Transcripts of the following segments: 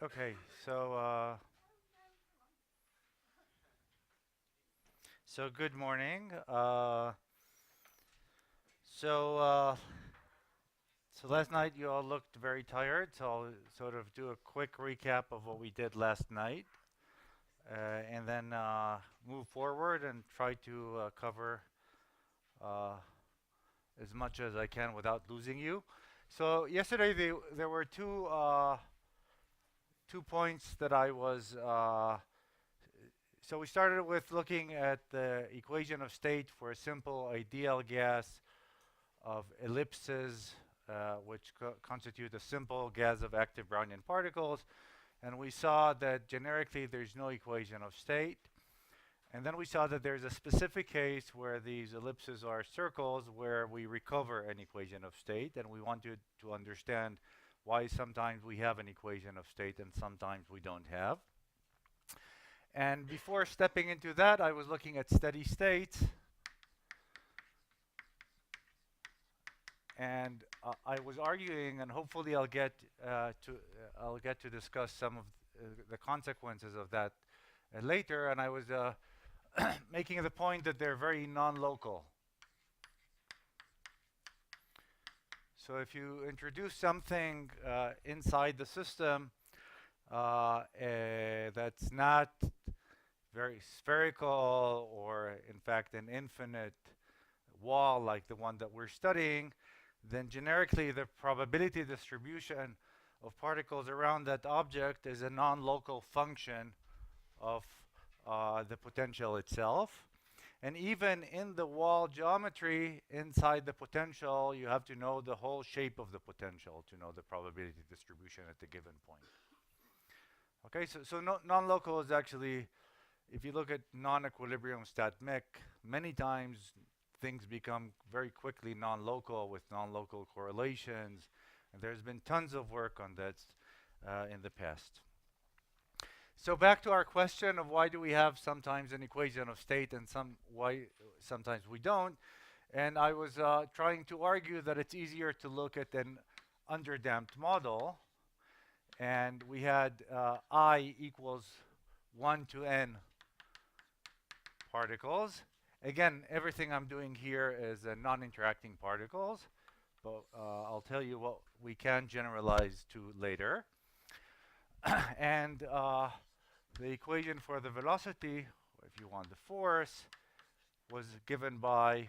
Okay, so good morning. So uh, so last night you all looked very tired. So I'll sort of do a quick recap of what we did last night, and then move forward and try to cover uh, as much as I can without losing you. So yesterday there were two points that I was. So we started with looking at the equation of state for a simple ideal gas of ellipses, which constitute a simple gas of active Brownian particles. And we saw that generically there's no equation of state. And then we saw that there's a specific case where these ellipses are circles where we recover an equation of state. And we wanted to understand why sometimes we have an equation of state and sometimes we don't have. And before stepping into that, I was looking at steady states. And I was arguing, and hopefully I'll get to discuss some of the consequences of that later. And I was making the point that they're very non-local. So if you introduce something inside the system that's not very spherical, or in fact an infinite wall like the one that we're studying, then generically the probability distribution of particles around that object is a non-local function of the potential itself. And even in the wall geometry, inside the potential, you have to know the whole shape of the potential to know the probability distribution at the given point. Okay, so non-local is actually, if you look at non-equilibrium stat mech, many times things become very quickly non-local with non-local correlations. And there's been tons of work on that in the past. So back to our question of why do we have sometimes an equation of state and why sometimes we don't. And I was trying to argue that it's easier to look at an underdamped model. And we had I equals 1 to n particles. Again, everything I'm doing here is non-interacting particles, but I'll tell you what we can generalize to later. And the equation for the velocity, if you want the force, was given by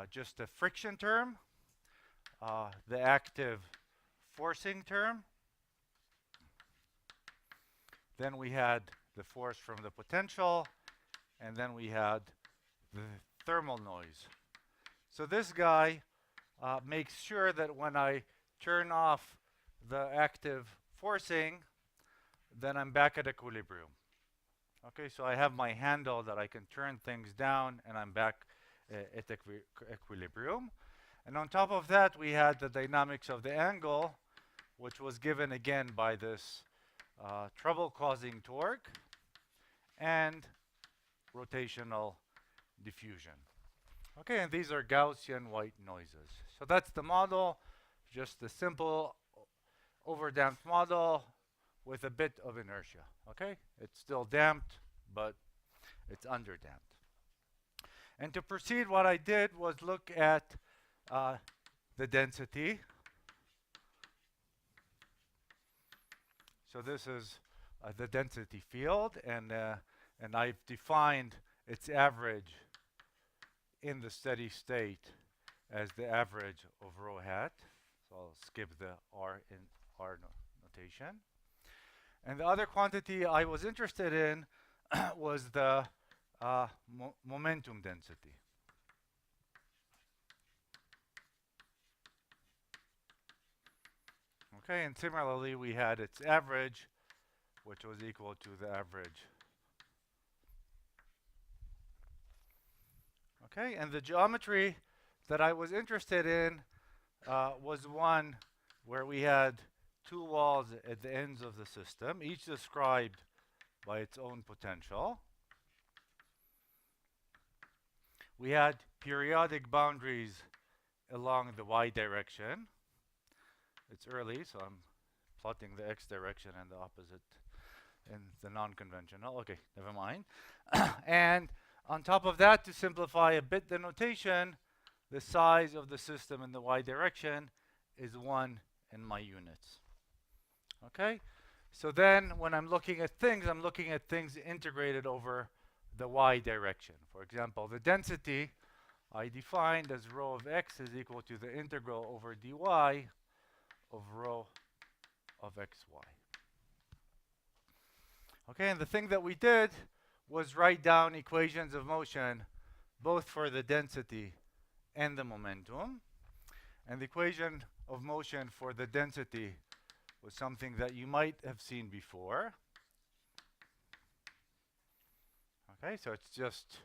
just a friction term, the active forcing term. Then we had the force from the potential, and then we had the thermal noise. So this guy makes sure that when I turn off the active forcing, then I'm back at equilibrium. Okay, so I have my handle that I can turn things down, and I'm back at equilibrium. And on top of that, we had the dynamics of the angle, which was given again by this trouble-causing torque and rotational diffusion. Okay, and these are Gaussian white noises. So that's the model, just a simple overdamped model with a bit of inertia. Okay, it's still damped, but it's underdamped. And to proceed, what I did was look at the density. So this is the density field, and I've defined its average in the steady state as the average of rho hat. So I'll skip the R in R notation. And the other quantity I was interested in was the momentum density. Okay, and similarly we had its average, which was equal to the average. Okay, and the geometry that I was interested in was one where we had two walls at the ends of the system, each described by its own potential. We had periodic boundaries along the y direction. It's early, so I'm plotting the x direction and the opposite in the non-conventional. Okay, never mind. And on top of that, to simplify a bit the notation, the size of the system in the y direction is 1 in my units. Okay? So then when I'm looking at things, I'm looking at things integrated over the y direction. For example, the density I defined as rho of x is equal to the integral over dy of rho of xy. Okay, and the thing that we did was write down equations of motion both for the density and the momentum. And the equation of motion for the density was something that you might have seen before. Okay, so it's just,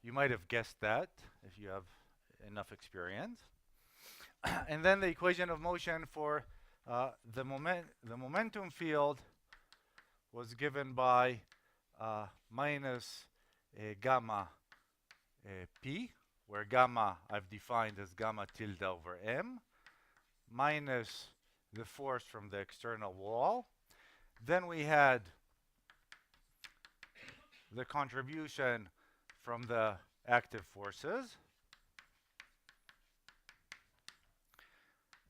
you might have guessed that if you have enough experience. And then the equation of motion for the momentum field was given by minus gamma p, where gamma I've defined as gamma tilde over m, minus the force from the external wall. Then we had the contribution from the active forces.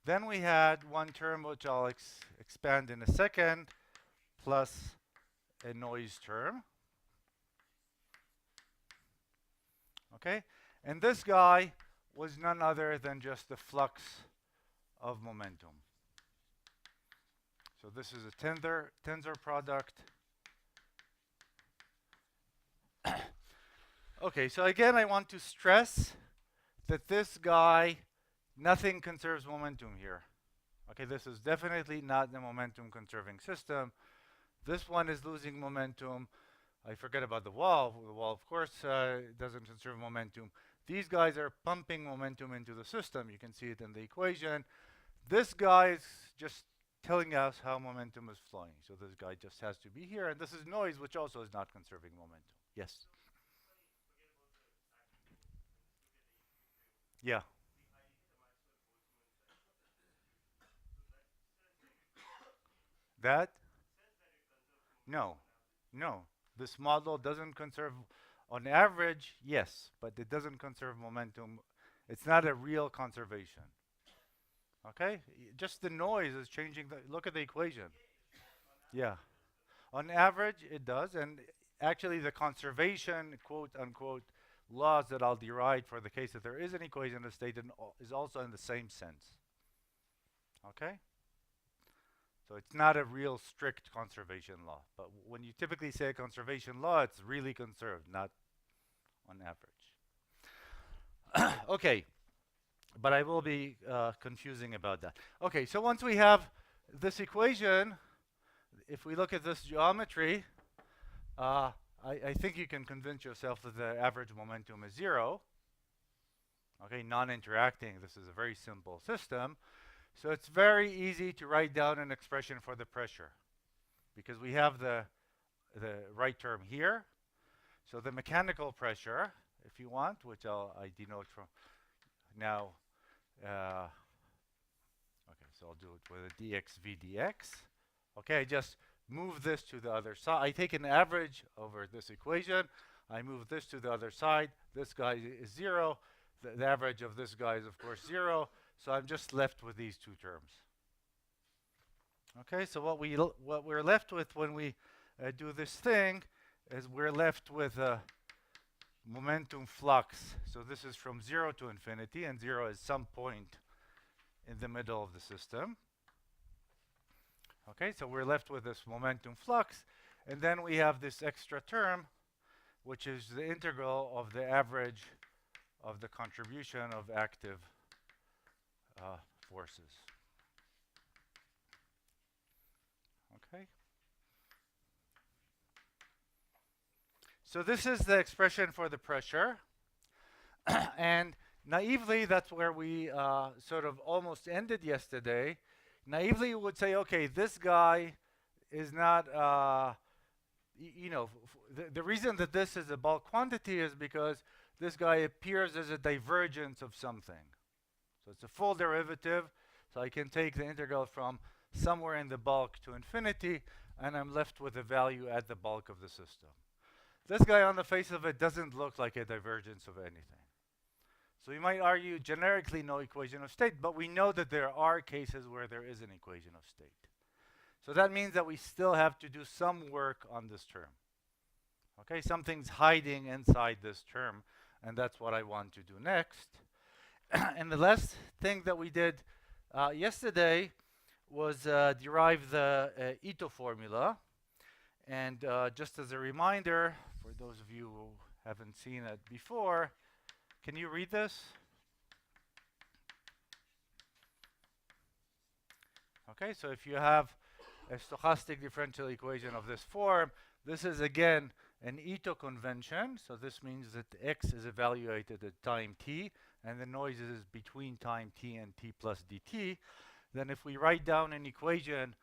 Then we had one term which I'll expand in a second, plus a noise term. Okay? And this guy was none other than just the flux of momentum. So this is a tensor product. Okay, so again, I want to stress that this guy, nothing conserves momentum here. Okay, this is definitely not the momentum conserving system. This one is losing momentum. I forget about the wall. The wall, of course, doesn't conserve momentum. These guys are pumping momentum into the system. You can see it in the equation. This guy is just telling us how momentum is flowing. So this guy just has to be here. And this is noise, which also is not conserving momentum. Yes? Yeah. That? No. No. This model doesn't conserve, on average, yes, but it doesn't conserve momentum. It's not a real conservation. Okay? Just the noise is changing. Look at the equation. Yeah. On average, it does. And actually, the conservation, quote unquote, laws that I'll derive for the case that there is an equation of state is also in the same sense. Okay? So it's not a real strict conservation law. But when you typically say a conservation law, it's really conserved, not on average. Okay. But I will be confusing about that. Okay, so once we have this equation, if we look at this geometry, I think you can convince yourself that the average momentum is 0. Okay, non-interacting, this is a very simple system. So it's very easy to write down an expression for the pressure because we have the right term here. So the mechanical pressure, if you want, which I denote from now. Okay, so I'll do it with a dx v dx. Okay, I just move this to the other side. I take an average over this equation. I move this to the other side. This guy is 0. The average of this guy is, of course, 0. So I'm just left with these two terms. Okay, so what we're left with when we do this thing is we're left with a momentum flux. So this is from 0 to infinity, and 0 is some point in the middle of the system. Okay, so we're left with this momentum flux, and then we have this extra term, which is the integral of the average of the contribution of active forces. Okay. So this is the expression for the pressure. And naively, that's where we sort of almost ended yesterday. Naively, we would say, okay, this guy is not, the reason that this is a bulk quantity is because this guy appears as a divergence of something. So it's a full derivative. So I can take the integral from somewhere in the bulk to infinity, and I'm left with a value at the bulk of the system. This guy on the face of it doesn't look like a divergence of anything. So you might argue generically no equation of state, but we know that there are cases where there is an equation of state. So that means that we still have to do some work on this term. Okay, something's hiding inside this term, and that's what I want to do next. And the last thing that we did yesterday was derive the Ito formula. And just as a reminder, for those of you who haven't seen it before, can you read this? Okay, so if you have a stochastic differential equation of this form, this is again an Ito convention. So this means that x is evaluated at time t, and the noise is between time t and t plus dt. Then if we write down an equation,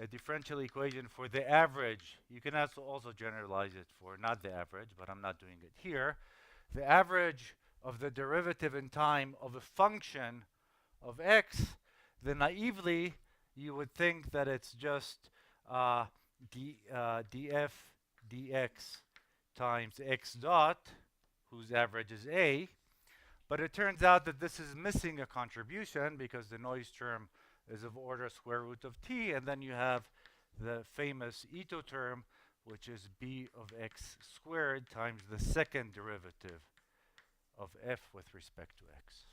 a differential equation for the average, you can also generalize it for not the average, but I'm not doing it here. The average of the derivative in time of a function of x, then naively you would think that it's just df dx times x dot, whose average is a. But it turns out that this is missing a contribution because the noise term is of order square root of t, and then you have the famous Ito term, which is b of x squared times the second derivative of f with respect to x.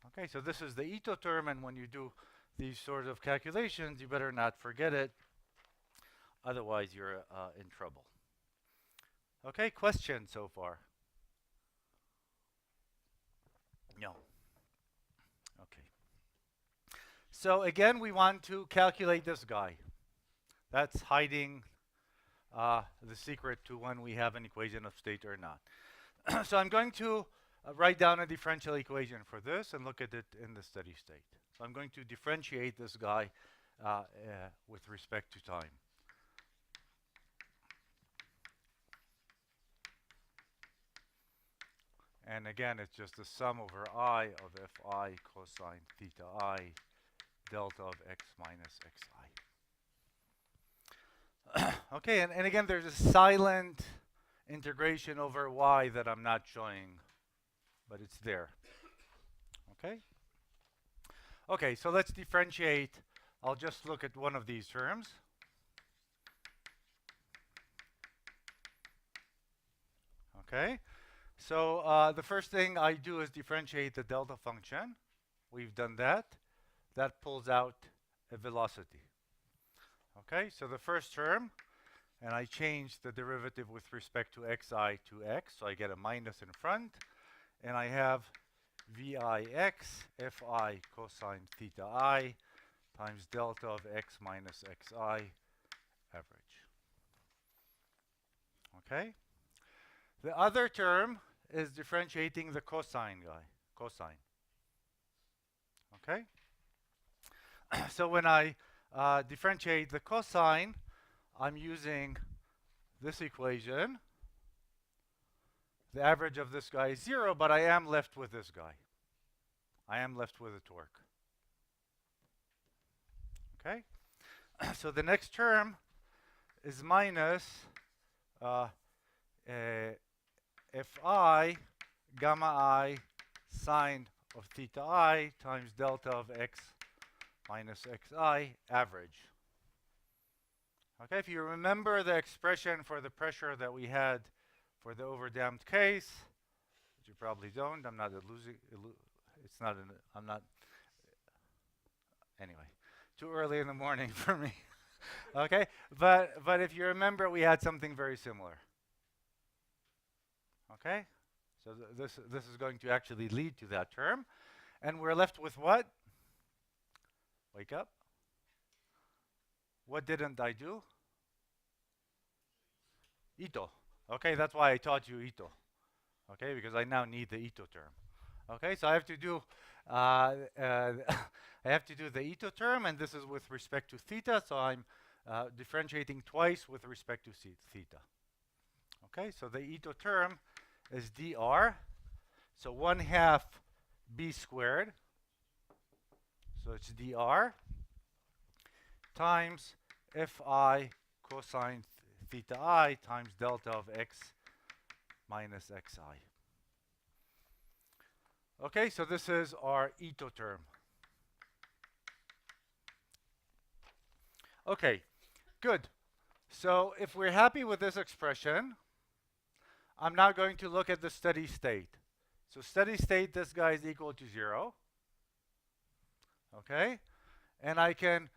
Okay, so this is the Ito term, and when you do these sort of calculations, you better not forget it. Otherwise, you're in trouble. Okay, questions so far? No. Okay. So again, we want to calculate this guy. That's hiding the secret to when we have an equation of state or not. So I'm going to write down a differential equation for this and look at it in the steady state. So I'm going to differentiate this guy with respect to time. And again, it's just the sum over I of fi cosine theta I delta of x minus xi. Okay, and again, there's a silent integration over y that I'm not showing, but it's there. Okay? Okay, so let's differentiate. I'll just look at one of these terms. Okay? So the first thing I do is differentiate the delta function. We've done that. That pulls out a velocity. Okay, so the first term, and I change the derivative with respect to xi to x, so I get a minus in front, and I have vix fi cosine theta I times delta of x minus xi average. Okay? The other term is differentiating the cosine guy, cosine. Okay? So when I differentiate the cosine, I'm using this equation. The average of this guy is 0, but I am left with this guy. I am left with a torque. Okay? So the next term is minus fi gamma I sine of theta I times delta of x minus xi average. Okay, if you remember the expression for the pressure that we had for the overdamped case, which you probably don't, I'm not it's not, I'm not, anyway, too early in the morning for me. Okay, but if you remember, we had something very similar. Okay, so this is going to actually lead to that term, and we're left with what? Wake up. What didn't I do? Ito. Okay, that's why I taught you Ito. Okay, because I now need the Ito term. Okay, so I have to do I have to do the Ito term, and this is with respect to theta, so I'm differentiating twice with respect to theta. Okay, so the Ito term is dr, so 1/2 b squared, so it's dr, times Fi cosine theta I times delta of x minus xi. Okay, so this is our Ito term. Okay, good. So if we're happy with this expression, I'm now going to look at the steady state. So steady state, this guy is equal to 0. Okay? And I can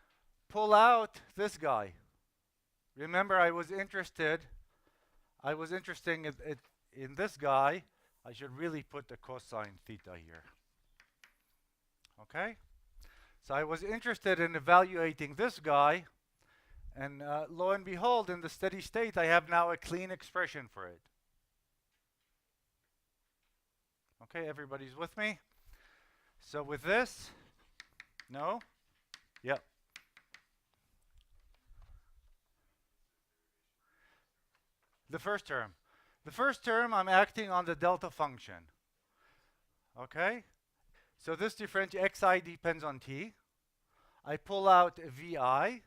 pull out this guy. Remember, I was interested in this guy. I should really put the cosine theta here. Okay? So I was interested in evaluating this guy, and lo and behold, in the steady state, I have now a clean expression for it. Okay, everybody's with me? So with this, no? Yep. The first term. The first term, I'm acting on the delta function. Okay? So this differential xi depends on t. I pull out vi.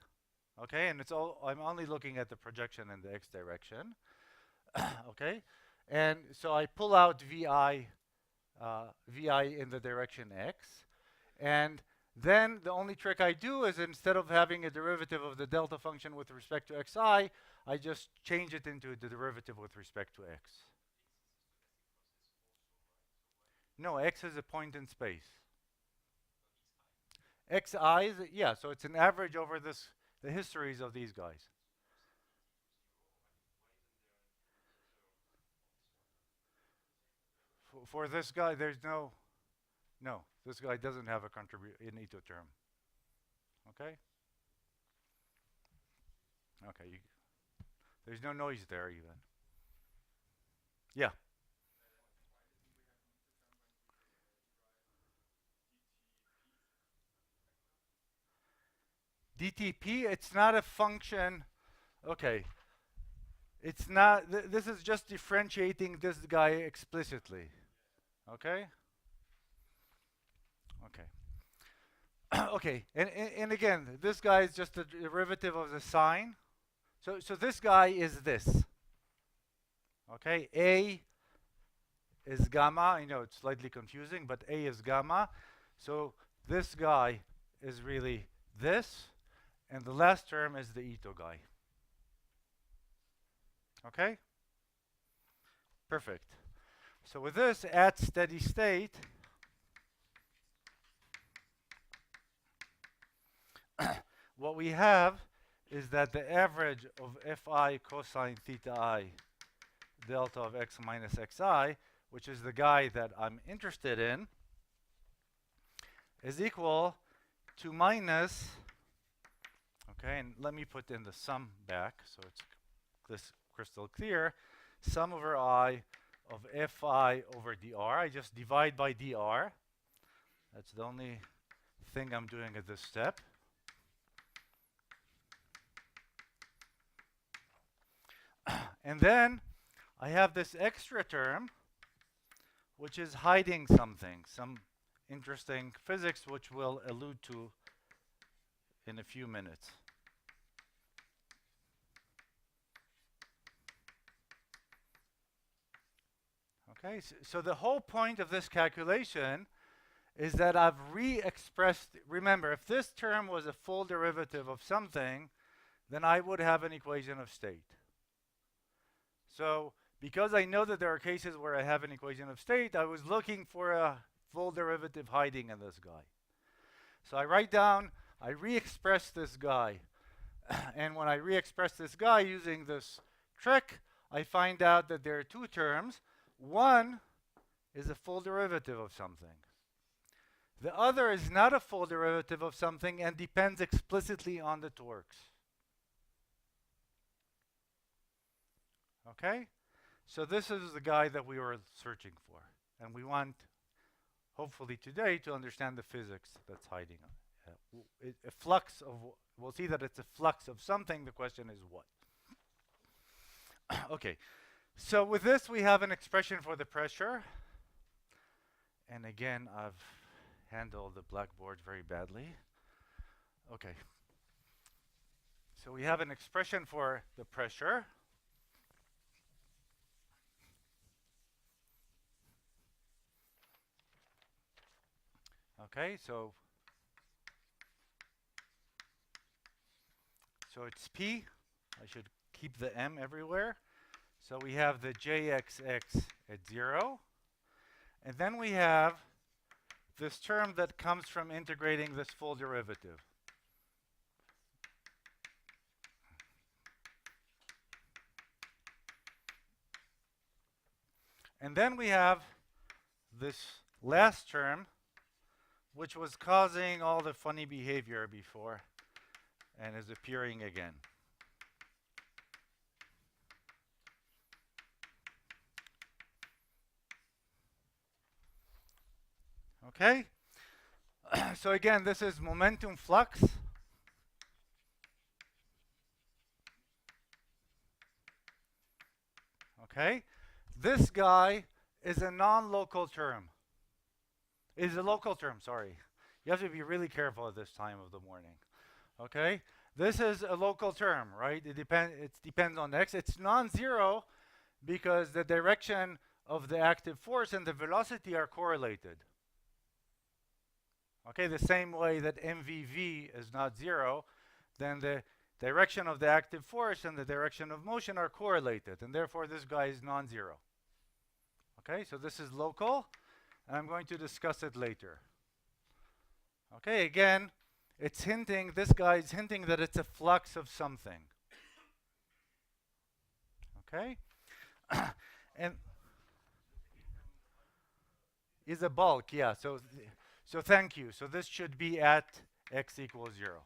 Okay, and I'm only looking at the projection in the x direction. Okay? And so I pull out vi in the direction x. And then the only trick I do is, instead of having a derivative of the delta function with respect to xi, I just change it into the derivative with respect to x. No, x is a point in space. Xi is, yeah, so it's an average over the histories of these guys. For this guy, there's no, this guy doesn't have a an Ito term. Okay? Okay, there's no noise there even. Yeah. DTP, it's not a function. Okay. It's not, this is just differentiating this guy explicitly. Okay? Okay. Okay, and again, this guy is just a derivative of the sign. So this guy is this. Okay, A is gamma. I know it's slightly confusing, but A is gamma. So this guy is really this, and the last term is the Ito guy. Okay? Perfect. So with this, at steady state, what we have is that the average of Fi cosine theta I delta of x minus xi, which is the guy that I'm interested in, is equal to minus, okay, and let me put in the sum back so it's this crystal clear, sum over I of Fi over dr. I just divide by dr. That's the only thing I'm doing at this step. And then I have this extra term, which is hiding something, some interesting physics, which we'll allude to in a few minutes. Okay, so the whole point of this calculation is that I've re-expressed, remember, if this term was a full derivative of something, then I would have an equation of state. So because I know that there are cases where I have an equation of state, I was looking for a full derivative hiding in this guy. So I write down, I re-express this guy. And when I re-express this guy using this trick, I find out that there are two terms. One is a full derivative of something. The other is not a full derivative of something and depends explicitly on the torques. Okay? So this is the guy that we were searching for. And we want, hopefully today, to understand the physics that's hiding. A flux of, we'll see that it's a flux of something. The question is what? Okay. So with this, we have an expression for the pressure. And again, I've handled the blackboard very badly. Okay. So we have an expression for the pressure. Okay, so it's P. I should keep the M everywhere. So we have the JXX at 0. And then we have this term that comes from integrating this full derivative. And then we have this last term, which was causing all the funny behavior before and is appearing again. Okay? So again, this is momentum flux. Okay? This guy is a non-local term. Is a local term, sorry. You have to be really careful at this time of the morning. Okay? This is a local term, right? It depends on x. It's non-zero because the direction of the active force and the velocity are correlated. Okay, the same way that MVV is not zero, then the direction of the active force and the direction of motion are correlated, and therefore this guy is non-zero. Okay, so this is local, and I'm going to discuss it later. Okay, again, it's hinting, this guy is hinting that it's a flux of something. Okay? And is a bulk, yeah. So thank you. So this should be at x equals 0.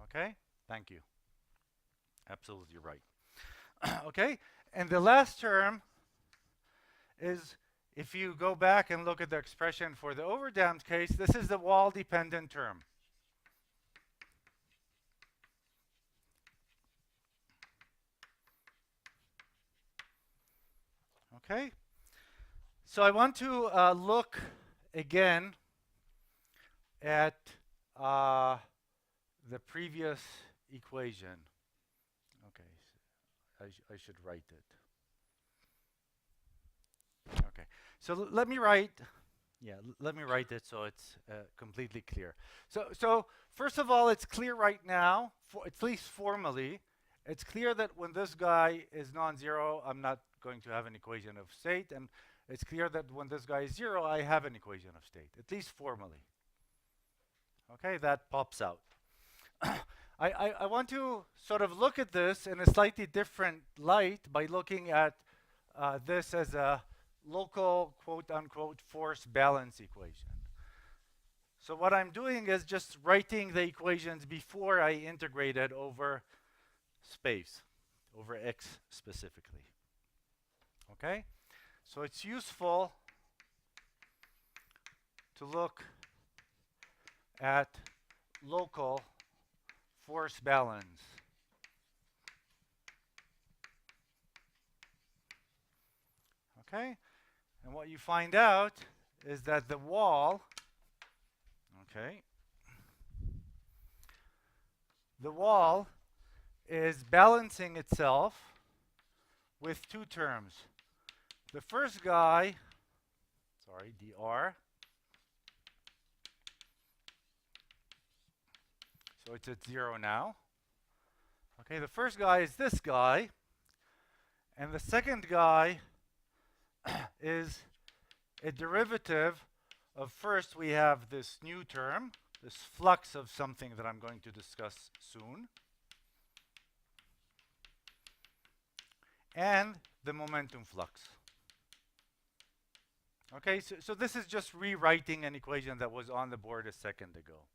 Okay? Thank you. Absolutely right. Okay? And the last term is, if you go back and look at the expression for the overdamped case, this is the wall-dependent term. Okay? So I want to look again at the previous equation. Okay, so I should write it. Okay, so let me write it so it's completely clear. So first of all, it's clear right now, at least formally, it's clear that when this guy is non-zero, I'm not going to have an equation of state, and it's clear that when this guy is 0, I have an equation of state, at least formally. Okay, that pops out. I want to sort of look at this in a slightly different light by looking at this as a local quote-unquote force balance equation. So what I'm doing is just writing the equations before I integrate it over space, over x specifically. Okay? So it's useful to look at local force balance. Okay? And what you find out is that the wall, okay, the wall is balancing itself with two terms. The first guy, sorry, dr, so it's at 0 now. Okay, the first guy is this guy, and the second guy is a derivative of, first we have this new term, this flux of something that I'm going to discuss soon, and the momentum flux. Okay, so this is just rewriting an equation that was on the board a second ago.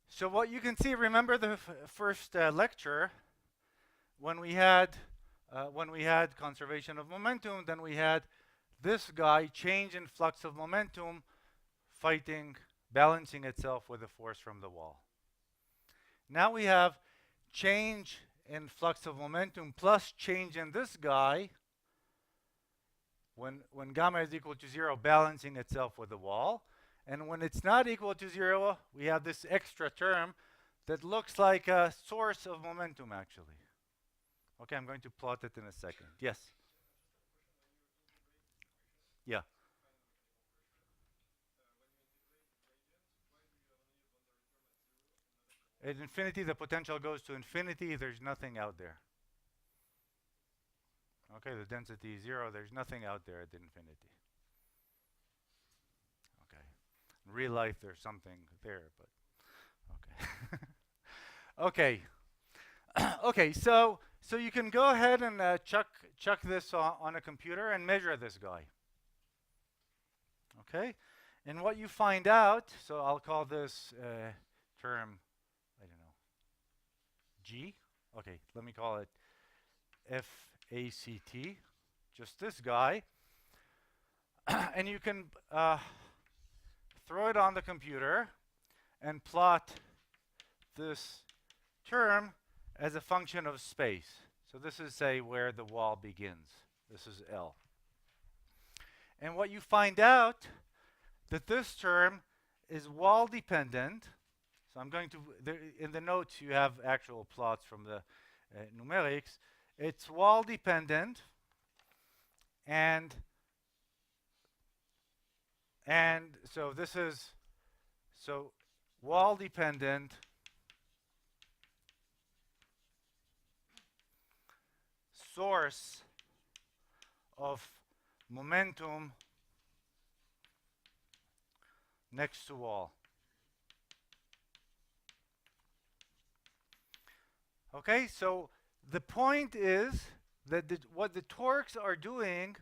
So what you can see, remember the first lecture, when we had conservation of momentum, then we had this guy, change in flux of momentum, balancing itself with a force from the wall. Now we have change in flux of momentum plus change in this guy, when gamma is equal to 0, balancing itself with the wall. And when it's not equal to 0, we have this extra term that looks like a source of momentum, actually. Okay, I'm going to plot it in a second. Yes? Yeah. At infinity, the potential goes to infinity. There's nothing out there. Okay, the density is 0. There's nothing out there at infinity. Okay. In real life, there's something there, but okay. Okay. Okay. So you can go ahead and chuck this on a computer and measure this guy. Okay. And what you find out, so I'll call this term, I don't know, G. Okay. Let me call it FACT. Just this guy. And you can throw it on the computer and plot this term as a function of space. So this is, say, where the wall begins. This is L. And what you find out that this term is wall dependent. So I'm going to, in the notes you have actual plots from the numerics. It's wall dependent and so this is, so wall dependent source of momentum next to wall. Okay, so the point is that what the torques are doing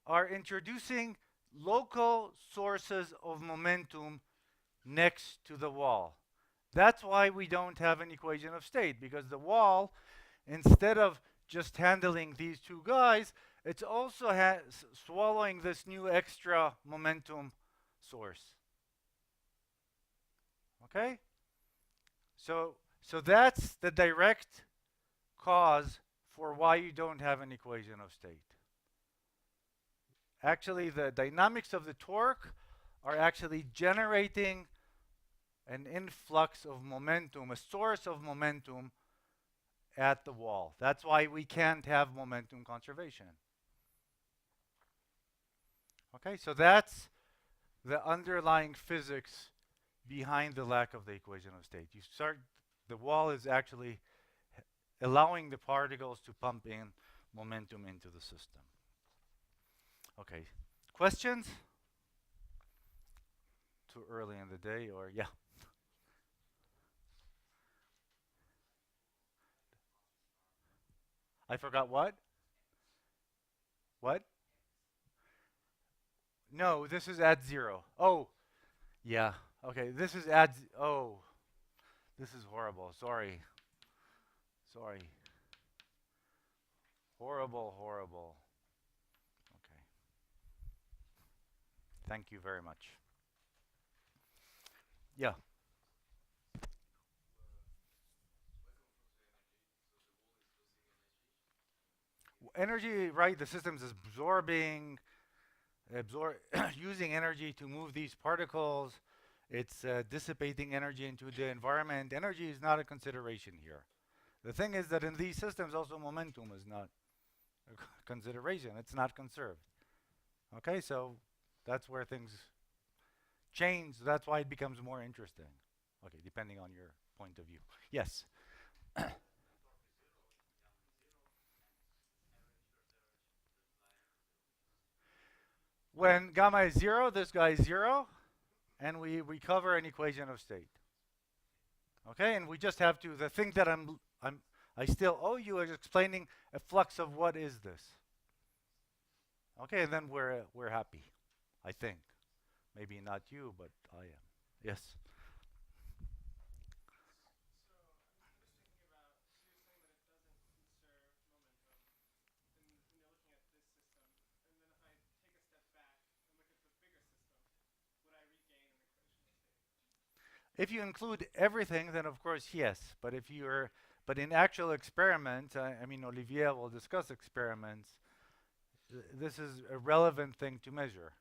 are introducing local sources of momentum next to the wall. That's why we don't have an equation of state, because the wall, instead of just handling these two guys, it's also swallowing this new extra momentum source. Okay? So that's the direct cause for why you don't have an equation of state. Actually, the dynamics of the torque are actually generating an influx of momentum, a source of momentum at the wall. That's why we can't have momentum conservation. Okay, so that's the underlying physics behind the lack of the equation of state. The wall is actually allowing the particles to pump in momentum into the system. Okay, questions? Too early in the day, or yeah? I forgot what? What? No, this is at 0. Oh, yeah. Okay, this is at, oh, this is horrible. Sorry. Sorry. Horrible, horrible. Okay. Thank you very much. Yeah. Energy, right? The system's using energy to move these particles. It's dissipating energy into the environment. Energy is not a consideration here. The thing is that in these systems, also momentum is not a consideration. It's not conserved. Okay, so that's where things change. That's why it becomes more interesting. Okay, depending on your point of view. Yes. When gamma is 0, this guy is 0, and we recover an equation of state. Okay, and we just have to, the thing that I still owe you is explaining a flux of what is this. Okay, and then we're happy, I think. Maybe not you, but I am. Yes. If you include everything, then of course yes. But in actual experiments, I mean, Olivier will discuss experiments. This is a relevant thing to measure.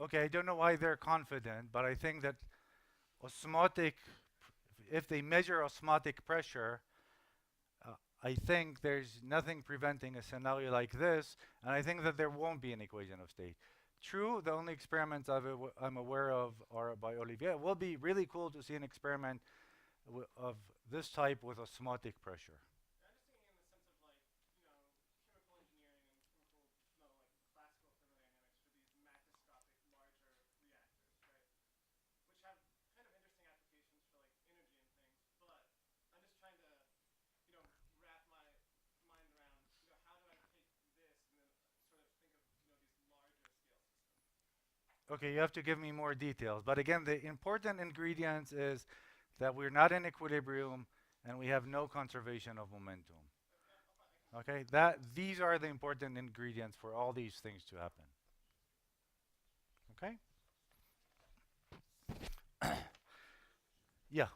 okay, I don't know why they're confident, but I think that osmotic, if they measure osmotic pressure, uh, I think there's nothing preventing a scenario like this, and I think that there won't be an equation of state. True, the only experiments I'm aware of are by Olivier. It will be really cool to see an experiment of this type with osmotic pressure. Okay, you have to give me more details. But again, the important ingredients is that we're not in equilibrium and we have no conservation of momentum. Okay, that these are the important ingredients for all these things to happen. Okay? Yeah.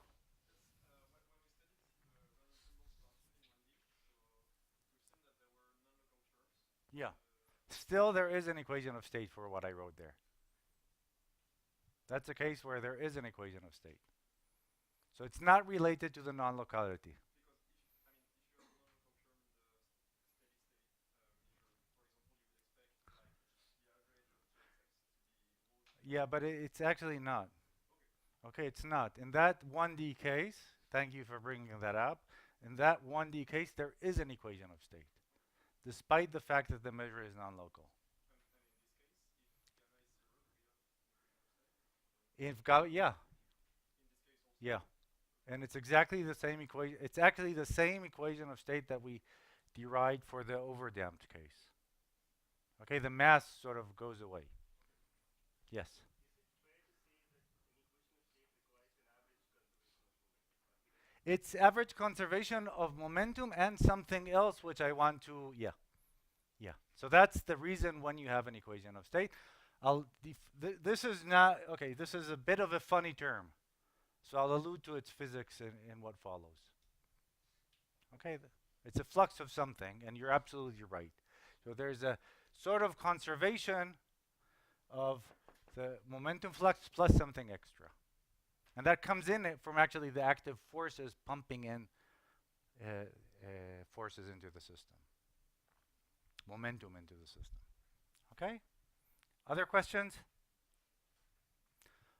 Yeah. Still, there is an equation of state for what I wrote there. That's a case where there is an equation of state. So it's not related to the non-locality. Yeah, but it's actually not. Okay, it's not. In that 1D case, thank you for bringing that up. In that 1D case, there is an equation of state, despite the fact that the measure is non-local. If yeah, yeah, and it's exactly the same equation. It's actually the same equation of state that we derived for the overdamped case. Okay, the mass sort of goes away. Yes. It's average conservation of momentum and something else which I want to, yeah, yeah. So that's the reason when you have an equation of state. This is not, okay, this is a bit of a funny term. So I'll allude to its physics in what follows. Okay, it's a flux of something, and you're absolutely right. So there's a sort of conservation of the momentum flux plus something extra. And that comes in from actually the active forces pumping in forces into the system, momentum into the system. Okay? Other questions?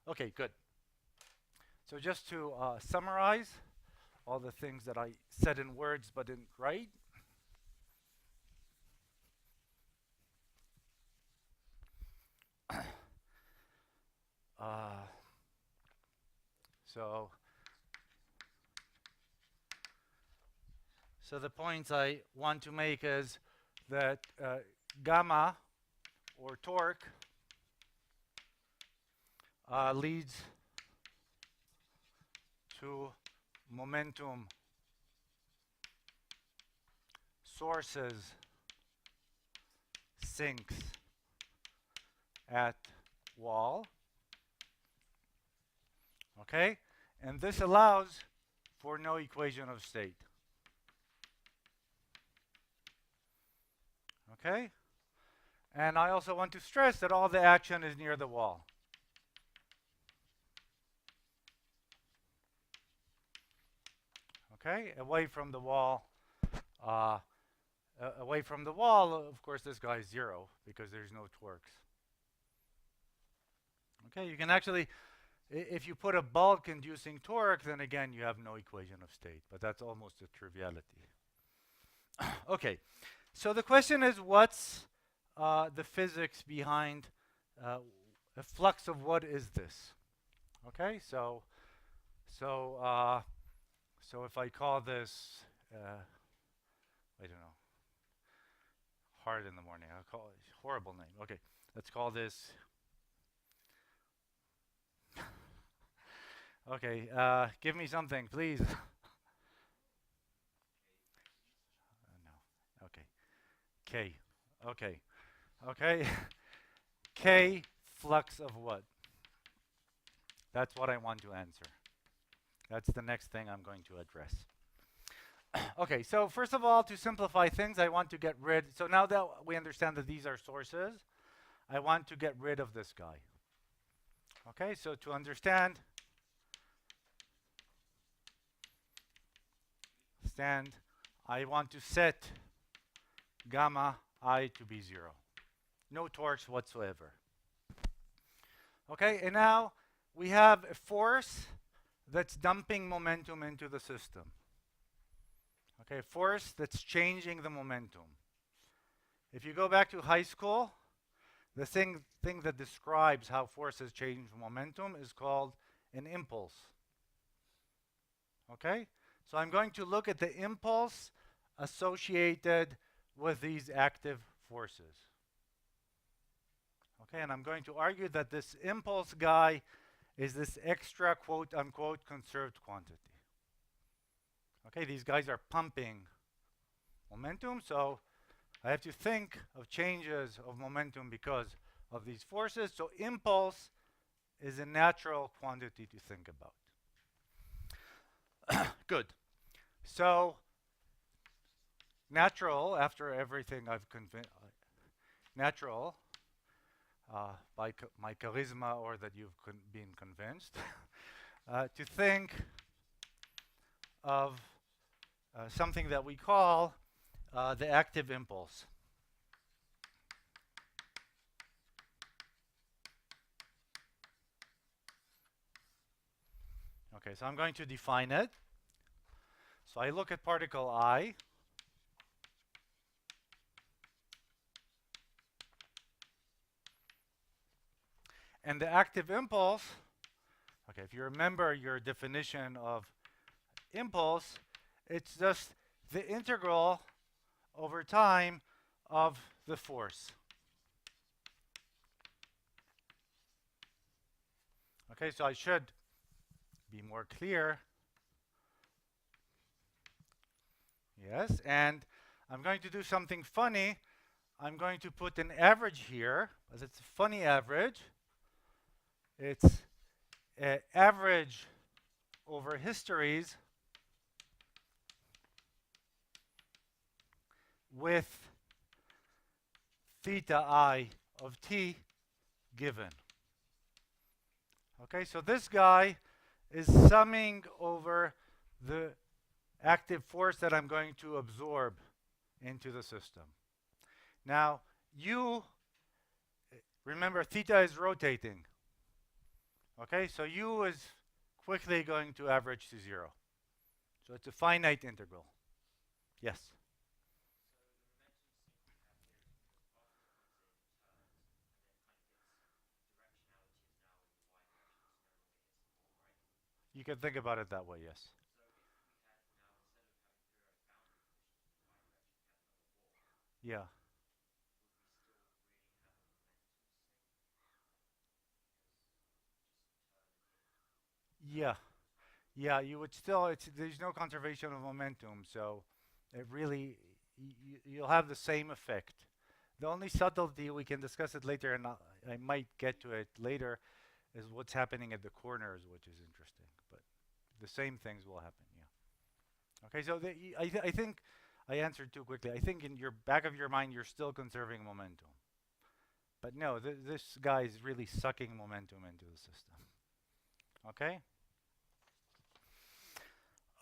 Okay, good. So just to summarize all the things that I said in words but didn't write. uh, so So the points I want to make is that gamma or torque leads to momentum sources sinks at wall. Okay? And this allows for no equation of state. Okay? And I also want to stress that all the action is near the wall. Okay? Away from the wall. Away from the wall, of course, this guy is 0 because there's no torques. Okay, you can actually, if you put a bulk inducing torque, then again you have no equation of state, but that's almost a triviality. Okay, so the question is, what's the physics behind a flux of what is this? Okay, so if I call this, I don't know, hard in the morning, I'll call it horrible name. Okay, let's call this. Okay, give me something, please. No. Okay. K. Okay. Okay. K flux of what? That's what I want to answer. That's the next thing I'm going to address. Okay, so first of all, to simplify things, I want to get rid. So now that we understand that these are sources, I want to get rid of this guy. Okay, so to understand, I want to set gamma I to be 0. No torque whatsoever. Okay, and now we have a force that's dumping momentum into the system. Okay, force that's changing the momentum. If you go back to high school, the thing that describes how forces change momentum is called an impulse. Okay? So I'm going to look at the impulse associated with these active forces. Okay, and I'm going to argue that this impulse guy is this extra quote-unquote conserved quantity. Okay, these guys are pumping momentum, so I have to think of changes of momentum because of these forces. So impulse is a natural quantity to think about. Good. So natural, after everything I've natural, by my charisma or that you've been convinced, to think of something that we call the active impulse. Okay, so I'm going to define it. So I look at particle I. And the active impulse, okay, if you remember your definition of impulse, it's just the integral over time of the force. Okay, so I should be more clear. Yes, and I'm going to do something funny. I'm going to put an average here, as it's a funny average. It's average over histories with theta I of t given. Okay, so this guy is summing over the active force that I'm going to absorb into the system. Now, remember theta is rotating. Okay, so u is quickly going to average to 0. So it's a finite integral. Yes? You can think about it that way, yes. Yeah. Yeah. Yeah, you would still, there's no conservation of momentum, so it really, you'll have the same effect. The only subtlety, we can discuss it later, and I might get to it later, is what's happening at the corners, which is interesting. But the same things will happen, yeah. Okay, so I think I answered too quickly. I think in your back of your mind, you're still conserving momentum. But no, this guy is really sucking momentum into the system. Okay?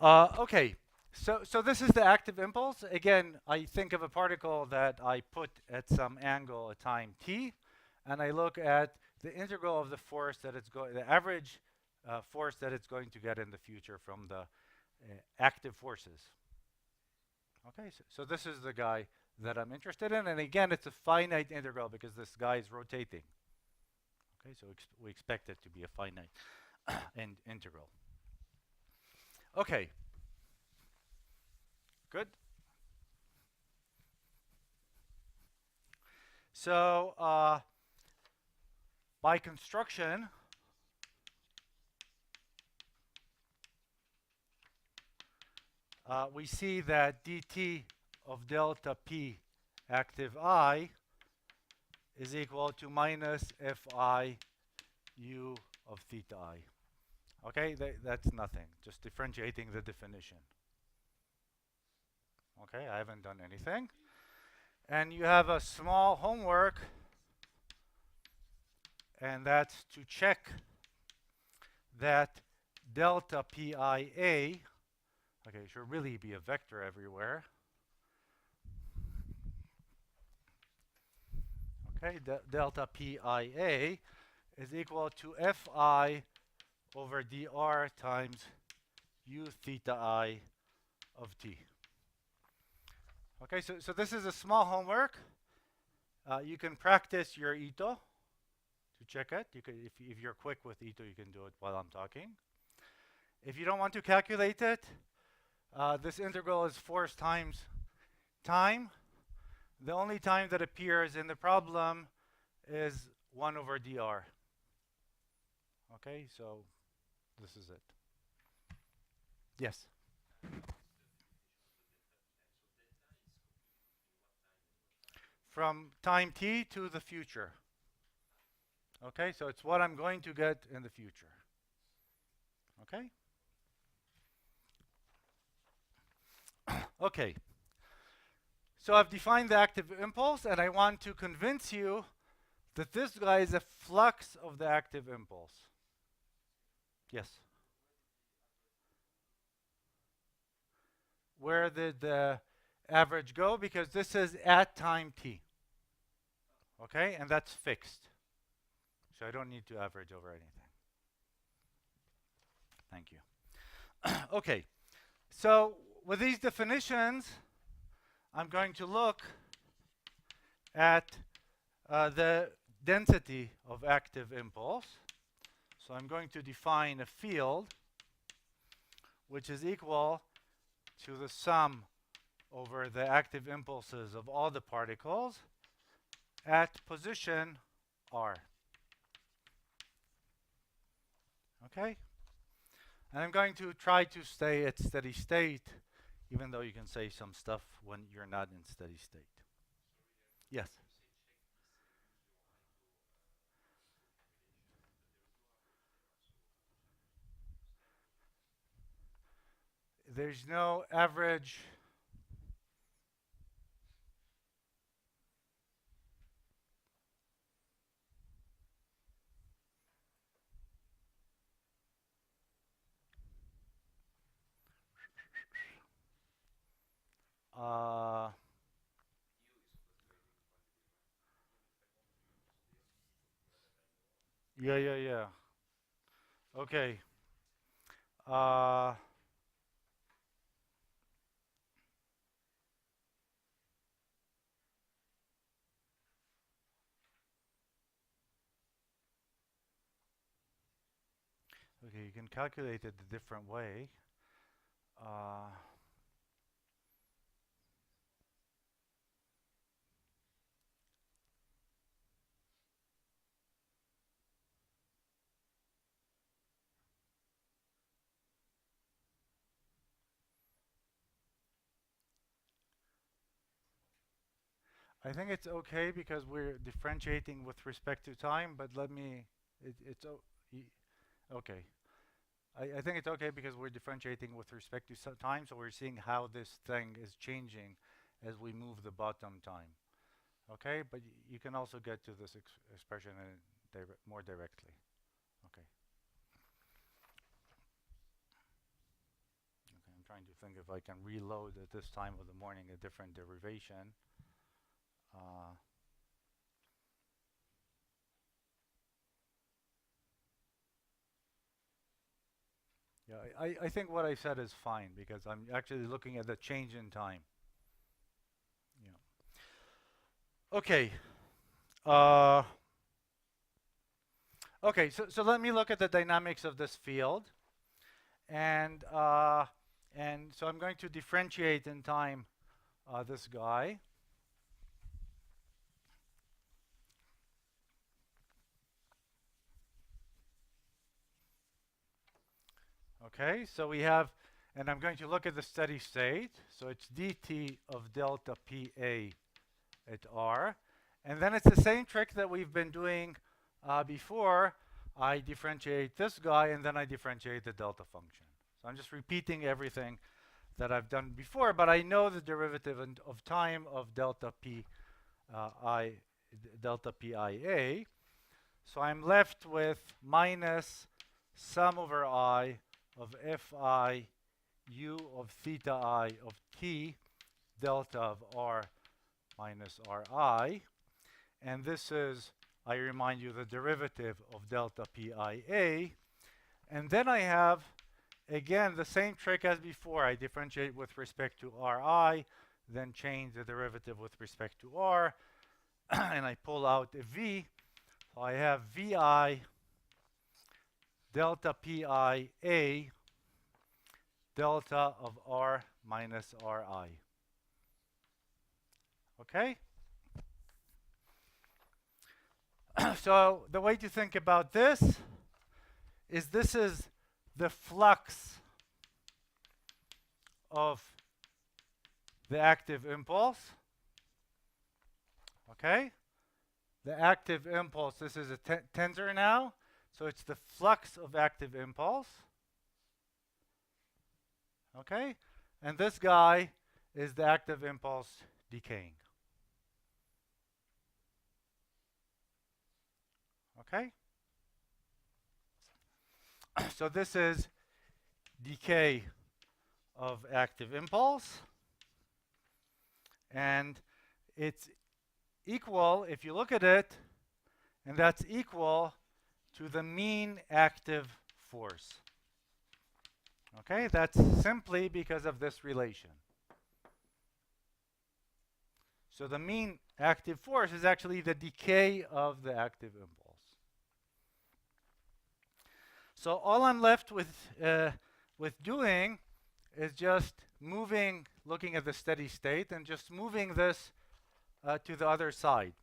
Okay, so this is the active impulse. Again, I think of a particle that I put at some angle at time t, and I look at the integral of the force that it's going, the average force that it's going to get in the future from the active forces. Okay, so this is the guy that I'm interested in, and again, it's a finite integral because this guy is rotating. Okay, so we expect it to be a finite integral. Okay. Good. So by construction, we see that dt of delta p active I is equal to minus fi u of theta I. Okay, that's nothing, just differentiating the definition. Okay, I haven't done anything. And you have a small homework, and that's to check that delta pia, okay, it should really be a vector everywhere. Okay, delta pia is equal to fi over dr times u theta I of t. Okay, so this is a small homework. You can practice your Ito to check it. You could, if you're quick with Ito, you can do it while I'm talking. If you don't want to calculate it, this integral is force times time. The only time that appears in the problem is 1 over dr. Okay, so this is it. Yes? From time t to the future. Okay, so it's what I'm going to get in the future. Okay? Okay. So I've defined the active impulse, and I want to convince you that this guy is a flux of the active impulse. Yes? Where did the average go? Because this is at time t. Okay, and that's fixed. So I don't need to average over anything. Thank you. Okay, so with these definitions, I'm going to look at the density of active impulse. So I'm going to define a field which is equal to the sum over the active impulses of all the particles at position r. Okay? And I'm going to try to stay at steady state, even though you can say some stuff when you're not in steady state. Yes? There's no average. Yeah. Okay. Uh, okay, you can calculate it a different way. I think it's okay because we're differentiating with respect to time, but let me, okay. I think it's okay because we're differentiating with respect to time, so we're seeing how this thing is changing as we move the bottom time. Okay, but you can also get to this expression more directly. Okay. Okay, I'm trying to think if I can reload at this time of the morning a different derivation. Yeah, I think what I said is fine because I'm actually looking at the change in time. Yeah. Okay. Okay, so let me look at the dynamics of this field. And so I'm going to differentiate in time this guy. Okay, so we have, and I'm going to look at the steady state. So it's dt of delta PA at R. And then it's the same trick that we've been doing before. I differentiate this guy, and then I differentiate the delta function. So I'm just repeating everything that I've done before, but I know the derivative of time of delta PIA. So I'm left with minus sum over I of fi u of theta I of t delta of r minus ri. And this is, I remind you, the derivative of delta pia. And then I have, again, the same trick as before. I differentiate with respect to ri, then change the derivative with respect to r, and I pull out a v. So I have vi delta pia delta of r minus ri. Okay? So the way to think about this is the flux of the active impulse. Okay? The active impulse, this is a tensor now, so it's the flux of active impulse. Okay? And this guy is the active impulse decaying. Okay? So this is decay of active impulse. And it's equal, if you look at it, and that's equal to the mean active force. Okay? That's simply because of this relation. So the mean active force is actually the decay of the active impulse. So all I'm left with doing is just moving, looking at the steady state, and just moving this to the other side.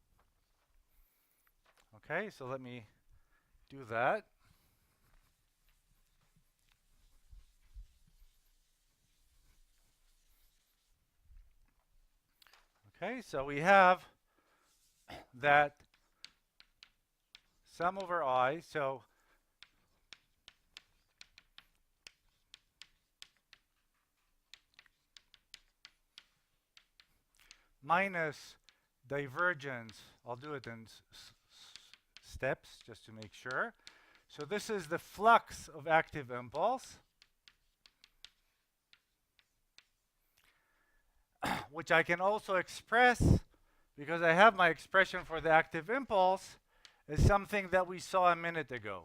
Okay, so let me do that. Okay, so we have that sum over I, so minus divergence, I'll do it in steps just to make sure. So this is the flux of active impulse, which I can also express, because I have my expression for the active impulse, is something that we saw a minute ago.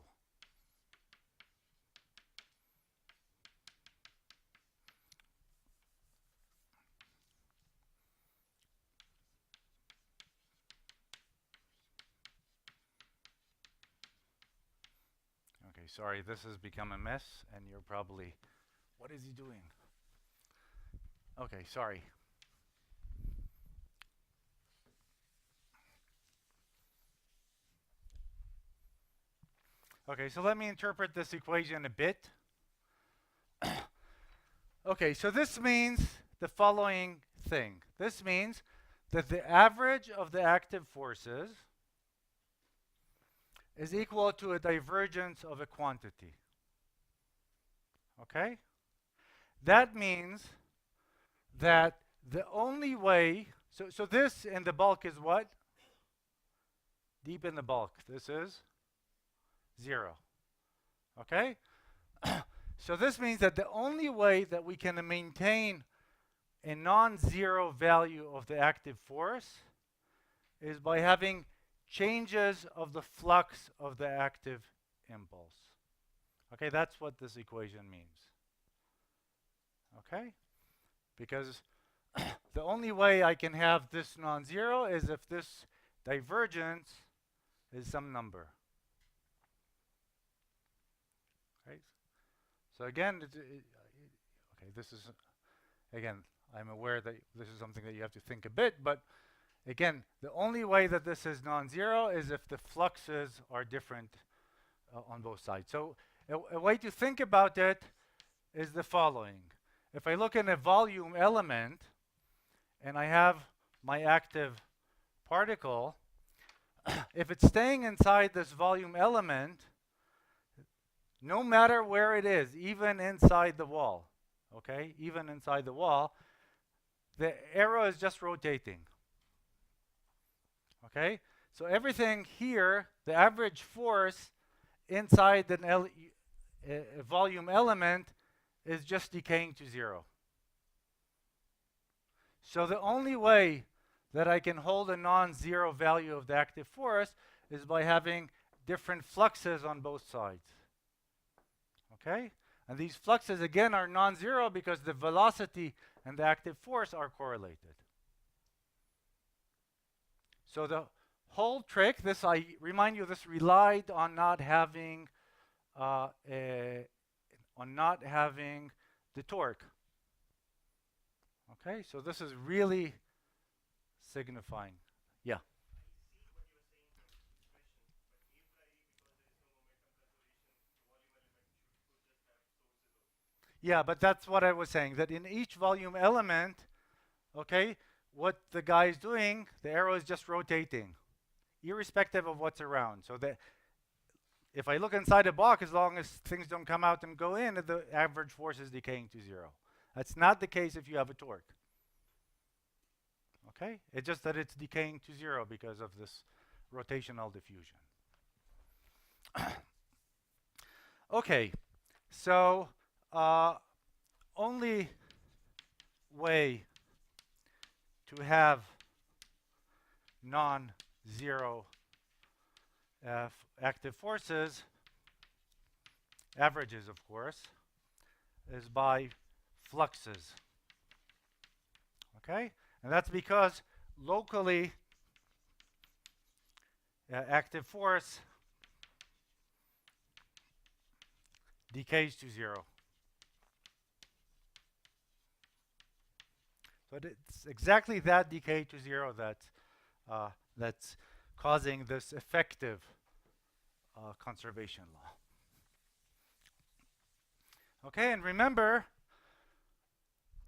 Okay, sorry, this has become a mess, and you're probably, what is he doing? Okay, sorry. Okay, so let me interpret this equation a bit. Okay, so this means the following thing. This means that the average of the active forces is equal to a divergence of a quantity. Okay? That means that the only way, so this in the bulk is what? Deep in the bulk, this is 0. Okay? So this means that the only way that we can maintain a non-zero value of the active force is by having changes of the flux of the active impulse. Okay, that's what this equation means. Okay? Because the only way I can have this non-zero is if this divergence is some number. Okay? So again, okay, this is, again, I'm aware that this is something that you have to think a bit, but again, the only way that this is non-zero is if the fluxes are different on both sides. So a way to think about it is the following. If I look in a volume element and I have my active particle, if it's staying inside this volume element, no matter where it is, even inside the wall, okay, even inside the wall, the arrow is just rotating. Okay? So everything here, the average force inside a volume element is just decaying to zero. So the only way that I can hold a non-zero value of the active force is by having different fluxes on both sides. Okay? And these fluxes, again, are non-zero because the velocity and the active force are correlated. So the whole trick, this, I remind you, this relied on not having the torque. Okay, so this is really signifying. Yeah. Yeah, but that's what I was saying, that in each volume element, okay, what the guy is doing, the arrow is just rotating, irrespective of what's around. So that if I look inside a box, as long as things don't come out and go in, the average force is decaying to zero. That's not the case if you have a torque. Okay? It's just that it's decaying to zero because of this rotational diffusion. Okay, so only way to have non-zero active forces, averages of course, is by fluxes. Okay? And that's because locally active force decays to zero. But it's exactly that decay to zero that's causing this effective conservation law. Okay, and remember,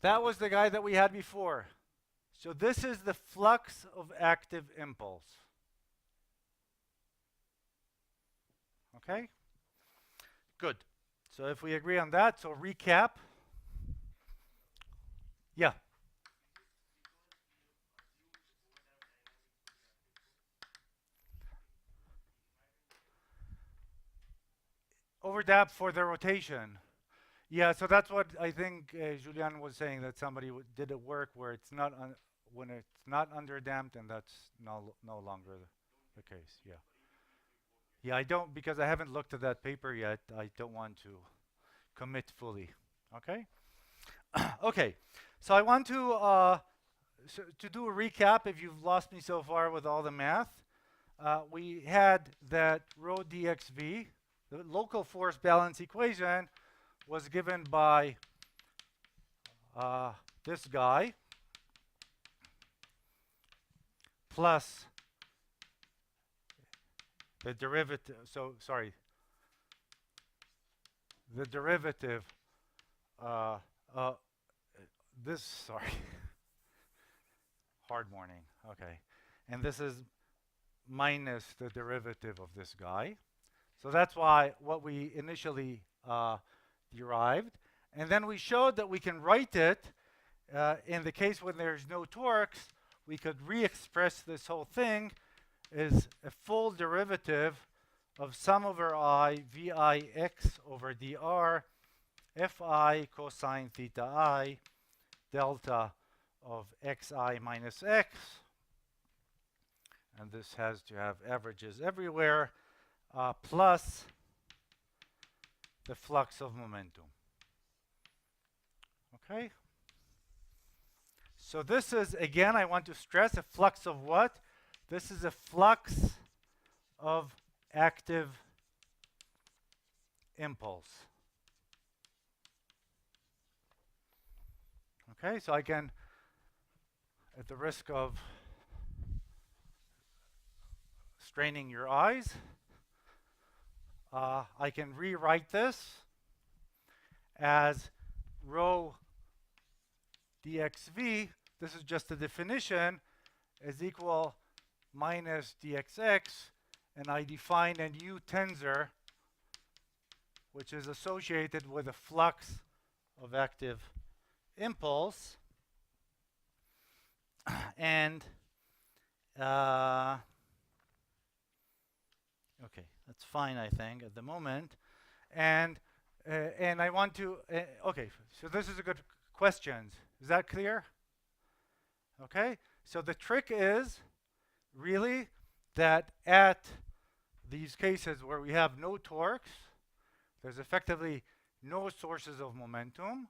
that was the guy that we had before. So this is the flux of active impulse. Okay? Good. So if we agree on that, so recap. Yeah. Overdap for the rotation. Yeah, so that's what I think Julian was saying, that somebody did a work where it's not when it's not underdamped, and that's no longer the case. Yeah. Yeah, I don't, because I haven't looked at that paper yet. I don't want to commit fully. Okay. Okay. So I want to do a recap. If you've lost me so far with all the math, we had that rho dxv, the local force balance equation, was given by this guy plus the derivative. So sorry, the derivative. This, sorry, hard morning. Okay, and this is minus the derivative of this guy. So that's why what we initially derived. And then we showed that we can write it in the case when there's no torques. We could re-express this whole thing as a full derivative of sum over I Vix over dr Fi cosine theta I delta of xi minus x. And this has to have averages everywhere, plus the flux of momentum. Okay? So this is, again, I want to stress, a flux of what? This is a flux of active impulse. Okay, so I can, at the risk of straining your eyes, I can rewrite this as rho dxv, this is just the definition, is equal minus dxx, and I define a new tensor which is associated with a flux of active impulse. And okay, that's fine, I think, at the moment. And And I want to, okay, so this is a good question. Is that clear? Okay, so the trick is really that at these cases where we have no torques, there's effectively no sources of momentum,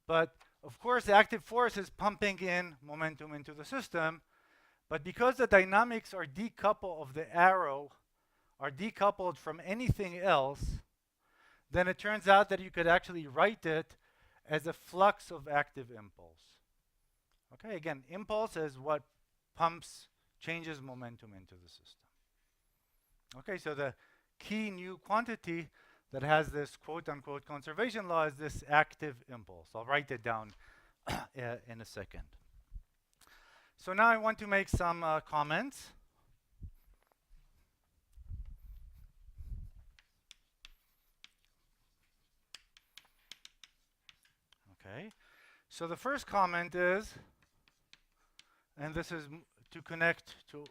but of course the active force is pumping in momentum into the system, but because the dynamics are decoupled of the arrow, are decoupled from anything else, then it turns out that you could actually write it as a flux of active impulse. Okay, again, impulse is what changes momentum into the system. Okay, so the key new quantity that has this quote-unquote conservation law is this active impulse. I'll write it down in a second. So now I want to make some comments. Okay, so the first comment is, and this is to connect to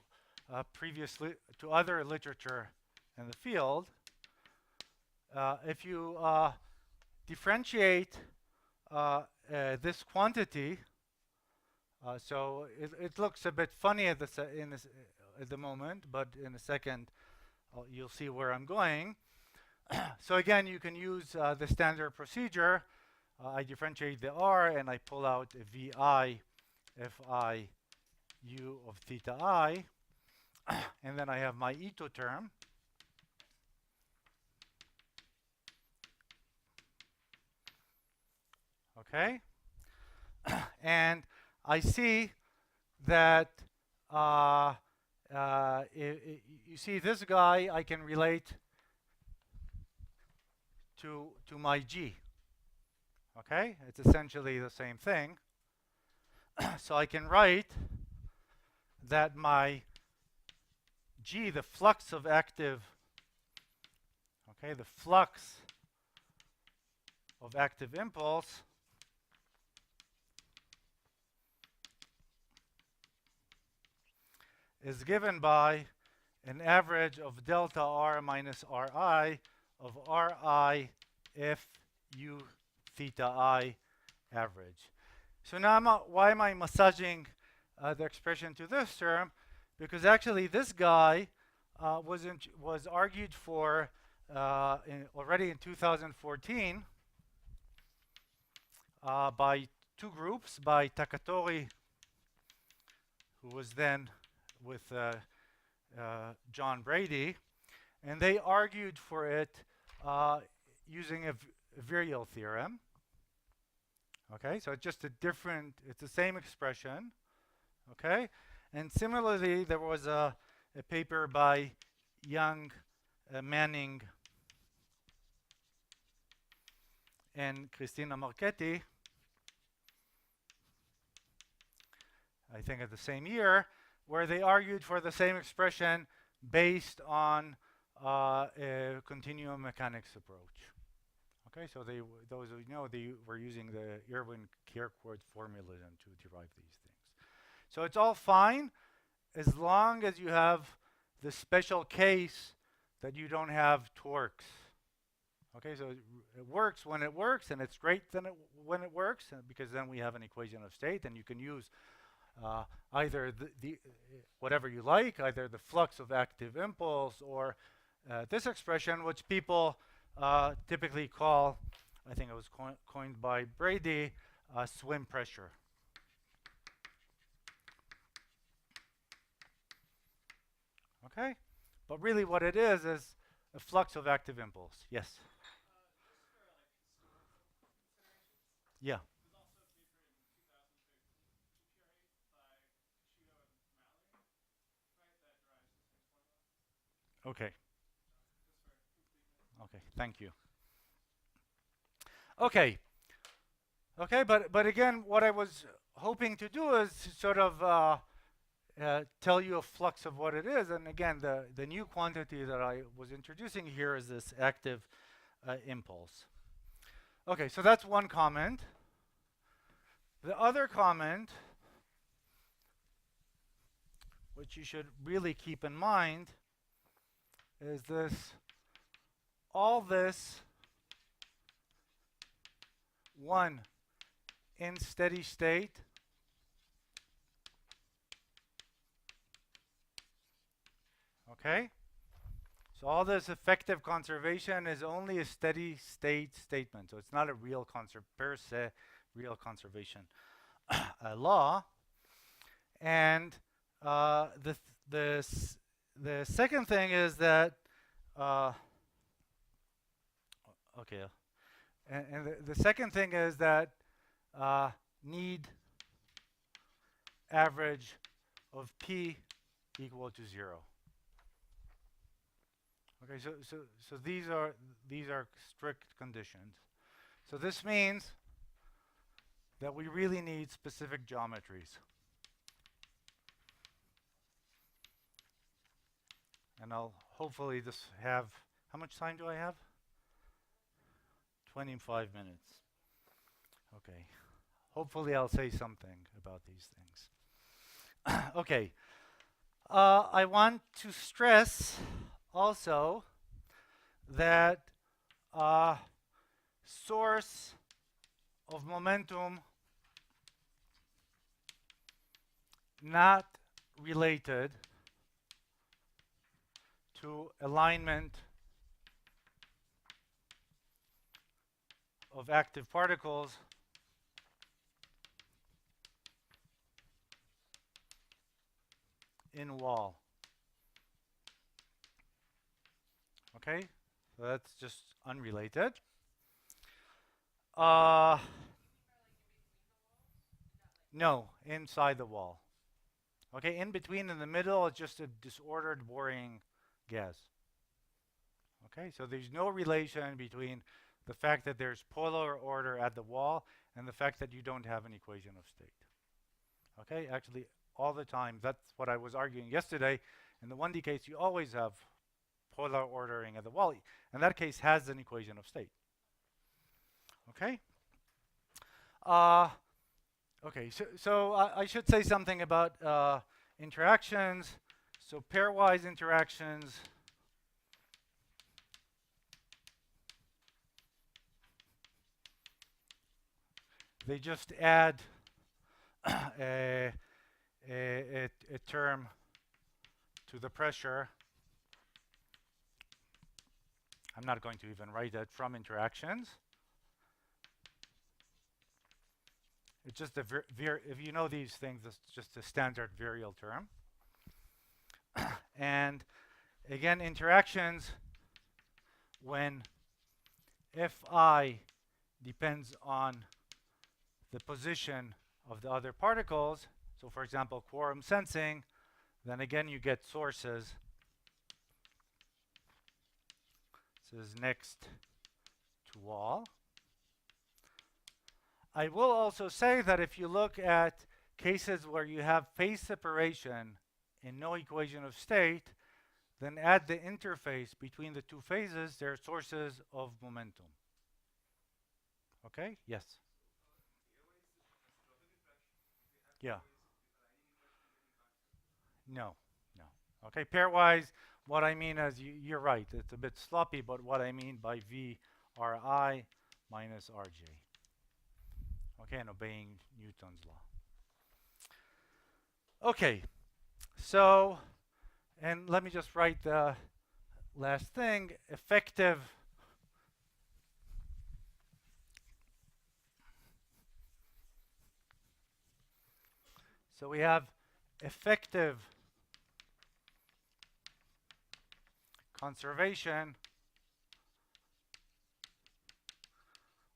previously to other literature in the field. If you differentiate this quantity, so it looks a bit funny at the moment, but in a second you'll see where I'm going. So again, you can use the standard procedure. I differentiate the R and I pull out a VI Fi U of theta I, and then I have my Ito term. Okay, and I see that you see this guy I can relate to my G. Okay, it's essentially the same thing. So I can write that my G, the flux of active, okay, the flux of active impulse is given by an average of delta R minus Ri of Ri if U theta I average. So now why am I massaging the expression to this term? Because actually this guy was argued for already in 2014 by two groups, by Takatori, who was then with John Brady, and they argued for it using a virial theorem. Okay, so it's just it's the same expression. Okay, and similarly, there was a paper by Young, Manning, and Cristina Marchetti, I think at the same year, where they argued for the same expression based on a continuum mechanics approach. Okay, so those who know, they were using the Irwin-Kierkegaard formula to derive these things. So it's all fine as long as you have the special case that you don't have torques. Okay, so it works when it works, and it's great when it works, because then we have an equation of state, and you can use either the whatever you like, either the flux of active impulse or this expression, which people typically call, I think it was coined by Brady, swim pressure. Okay, but really what it is a flux of active impulse. Yes. Yeah. Okay. Okay. Thank you. Okay. Okay, but again, what I was hoping to do is sort of tell you a flux of what it is, and again, the new quantity that I was introducing here is this active impulse. Okay, so that's one comment. The other comment, which you should really keep in mind, is this, all this one in steady state, okay? So all this effective conservation is only a steady state statement. So it's not a real per se real conservation law. And the second thing is that okay, and the second thing is that need average of p equal to 0. Okay, so these are strict conditions. So this means that we really need specific geometries. And I'll hopefully just have, how much time do I have? 25 minutes. Okay. Hopefully I'll say something about these things. Okay. I want to stress also that source of momentum not related to alignment of active particles in wall. Okay, so that's just unrelated. No, inside the wall. Okay, in between, in the middle, it's just a disordered, boring gas. Okay, so there's no relation between the fact that there's polar order at the wall and the fact that you don't have an equation of state. Okay, actually, all the time, that's what I was arguing yesterday. In the 1D case, you always have polar ordering at the wall, and that case has an equation of state. Okay? Okay, so I should say something about interactions. So pairwise interactions they just add a term to the pressure. I'm not going to even write it from interactions. It's just a if you know these things, it's just a standard virial term. And again, interactions when Fi depends on the position of the other particles. So for example, quorum sensing, then again you get sources. This is next to wall. I will also say that if you look at cases where you have phase separation in no equation of state, then at the interface between the two phases, there are sources of momentum. Okay? Yes? Yeah. No, no. Okay, pairwise, what I mean is, you're right, it's a bit sloppy, but what I mean by VRI minus RJ. Okay, and obeying Newton's law. Okay, so, and let me just write the last thing, effective so we have effective conservation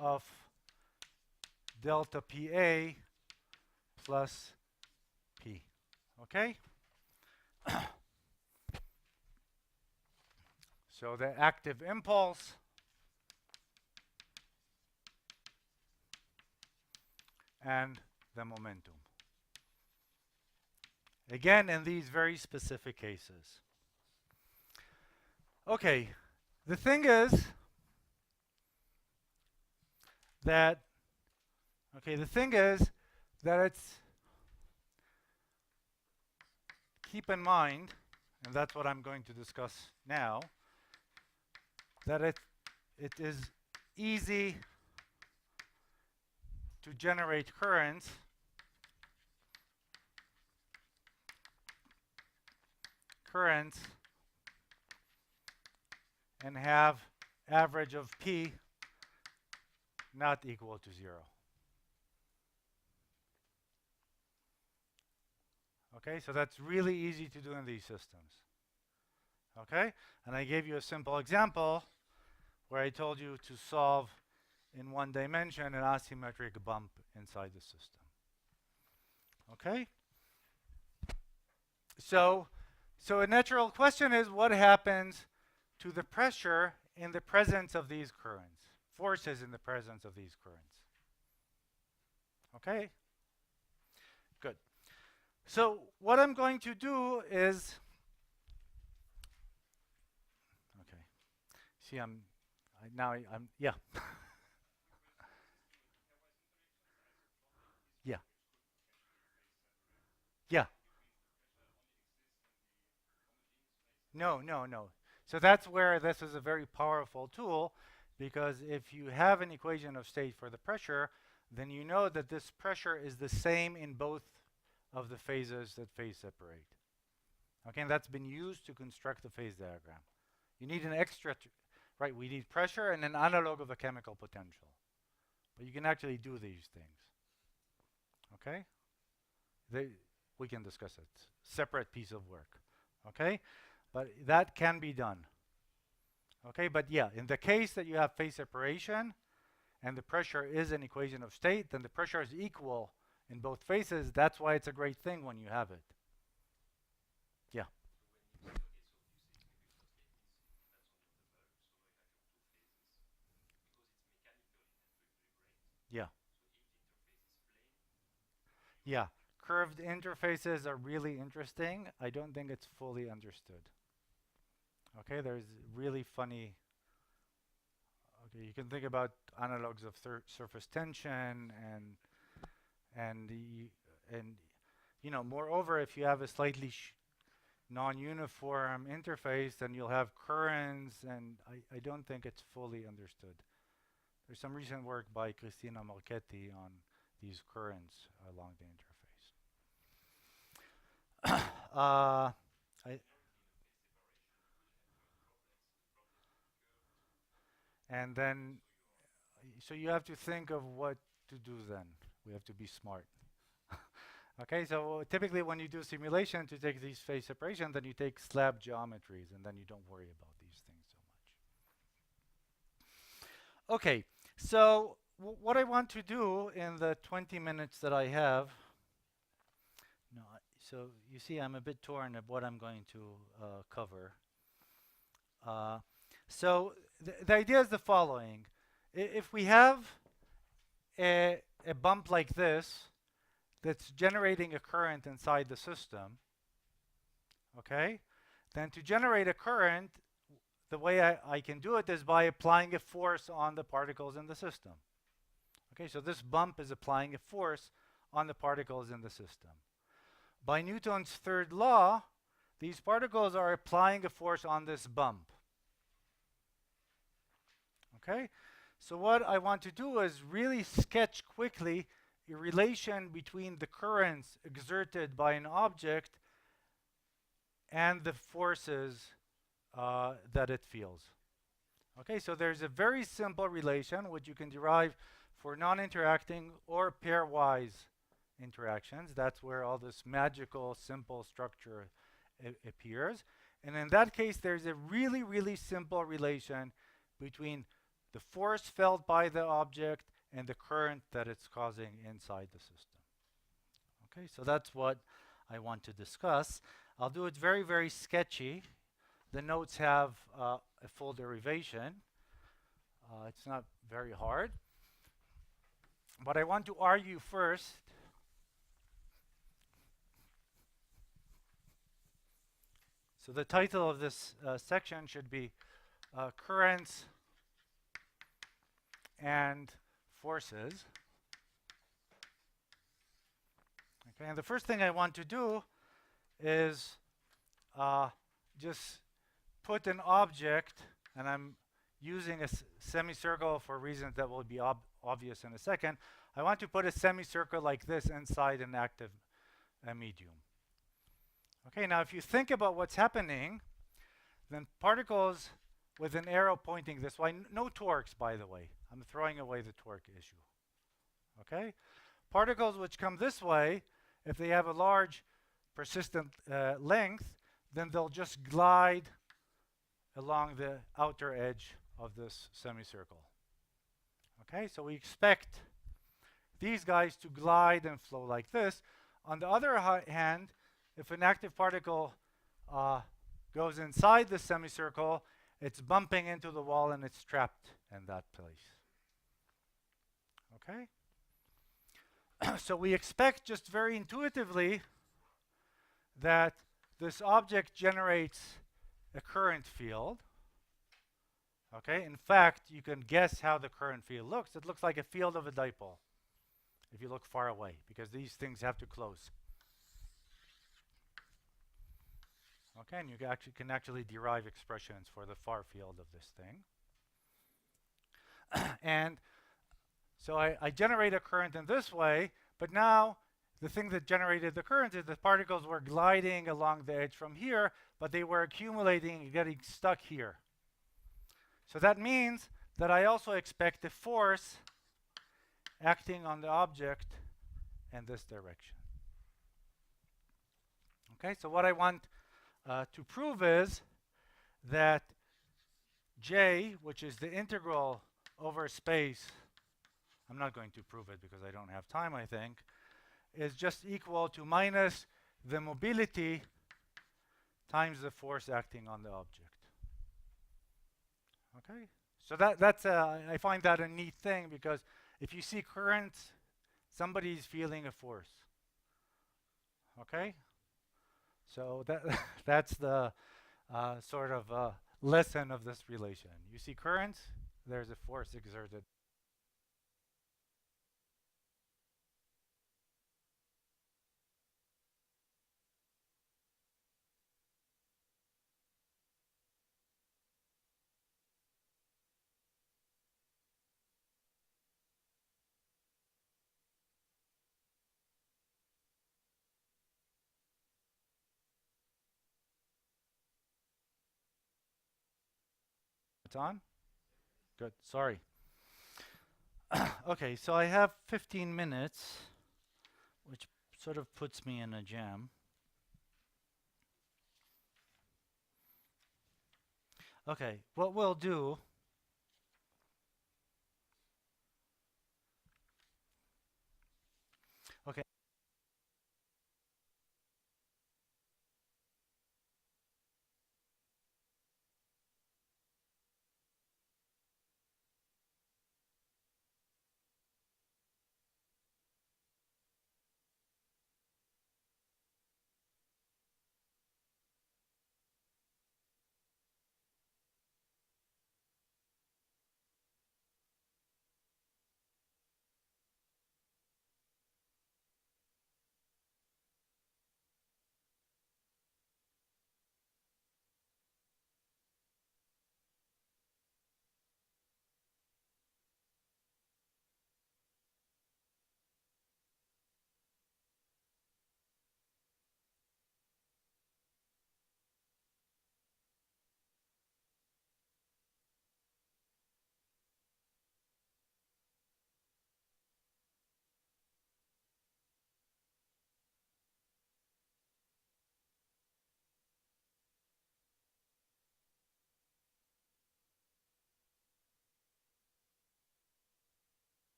of delta PA plus P. Okay? So the active impulse and the momentum. Again, in these very specific cases. Okay, the thing is that it's, keep in mind, and that's what I'm going to discuss now, that it is easy to generate currents and have average of P not equal to 0. Okay, so that's really easy to do in these systems. Okay, and I gave you a simple example where I told you to solve in one dimension an asymmetric bump inside the system. Okay? So a natural question is, what happens to the pressure in the presence of these currents? Forces in the presence of these currents. Okay? Good. So what I'm going to do is, okay. See, I'm yeah. Yeah. Yeah. No, no, no. So that's where this is a very powerful tool, because if you have an equation of state for the pressure, then you know that this pressure is the same in both of the phases that phase separate. Okay, and that's been used to construct the phase diagram. You need an extra, right? We need pressure and an analog of a chemical potential. But you can actually do these things. Okay? We can discuss it. Separate piece of work. Okay? But that can be done. Okay, but yeah, in the case that you have phase separation and the pressure is an equation of state, then the pressure is equal in both phases. That's why it's a great thing when you have it. Yeah. Yeah. Yeah. Curved interfaces are really interesting. I don't think it's fully understood. Okay, there's really funny. Okay, you can think about analogs of surface tension and you know, moreover, if you have a slightly non-uniform interface, then you'll have currents, and I don't think it's fully understood. There's some recent work by Cristina Marchetti on these currents along the interface. And then, so you have to think of what to do then. We have to be smart. Okay, so typically when you do simulation to take these phase separation, then you take slab geometries, and then you don't worry about these things so much. Okay, so what I want to do in the 20 minutes that I have, no, so you see I'm a bit torn of what I'm going to cover. So the idea is the following. If we have a bump like this that's generating a current inside the system, okay, then to generate a current, the way I can do it is by applying a force on the particles in the system. Okay, so this bump is applying a force on the particles in the system. By Newton's third law, these particles are applying a force on this bump. Okay, so what I want to do is really sketch quickly a relation between the currents exerted by an object and the forces that it feels. Okay, so there's a very simple relation which you can derive for non-interacting or pairwise interactions. That's where all this magical simple structure appears. And in that case, there's a really, really simple relation between the force felt by the object and the current that it's causing inside the system. Okay, so that's what I want to discuss. I'll do it very, very sketchy. The notes have a full derivation. It's not very hard. But I want to argue first so the title of this section should be Currents and Forces. Okay, and the first thing I want to do is just put an object, and I'm using a semicircle for reasons that will be obvious in a second. I want to put a semicircle like this inside an active medium. Okay, now if you think about what's happening, then particles with an arrow pointing this way, no torques, by the way. I'm throwing away the torque issue. Okay? Particles which come this way, if they have a large persistent length, then they'll just glide along the outer edge of this semicircle. Okay, so we expect these guys to glide and flow like this. On the other hand, if an active particle goes inside the semicircle, it's bumping into the wall and it's trapped in that place. Okay? So we expect just very intuitively that this object generates a current field. Okay? In fact, you can guess how the current field looks. It looks like a field of a dipole if you look far away, because these things have to close. Okay, and you can actually derive expressions for the far field of this thing. And so I generate a current in this way, but now the thing that generated the current is the particles were gliding along the edge from here, but they were accumulating and getting stuck here. So that means that I also expect a force acting on the object in this direction. Okay, so what I want to prove is that J, which is the integral over space, I'm not going to prove it because I don't have time, I think, is just equal to minus the mobility times the force acting on the object. Okay, so that's I find that a neat thing, because if you see current, somebody's feeling a force. Okay, so that's the sort of lesson of this relation. You see current, there's a force exerted. It's on? Good, sorry. Okay, so I have 15 minutes, which sort of puts me in a jam. Okay, what we'll do, okay,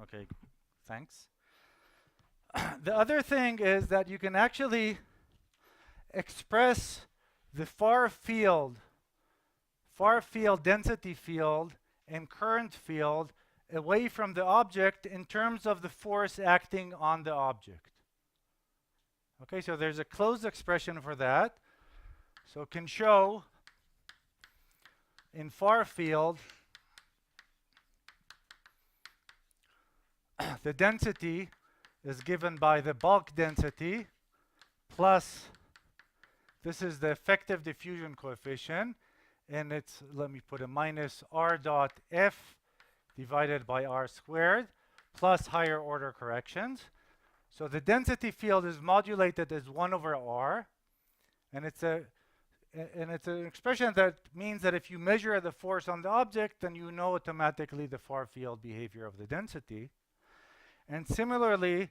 okay, thanks. The other thing is that you can actually express the far field density field and current field away from the object in terms of the force acting on the object. Okay, so there's a closed expression for that. So it can show in far field the density is given by the bulk density plus, this is the effective diffusion coefficient, and it's, let me put a minus r dot f divided by r squared plus higher order corrections. So the density field is modulated as 1 over r, and it's an expression that means that if you measure the force on the object, then you know automatically the far field behavior of the density. And similarly,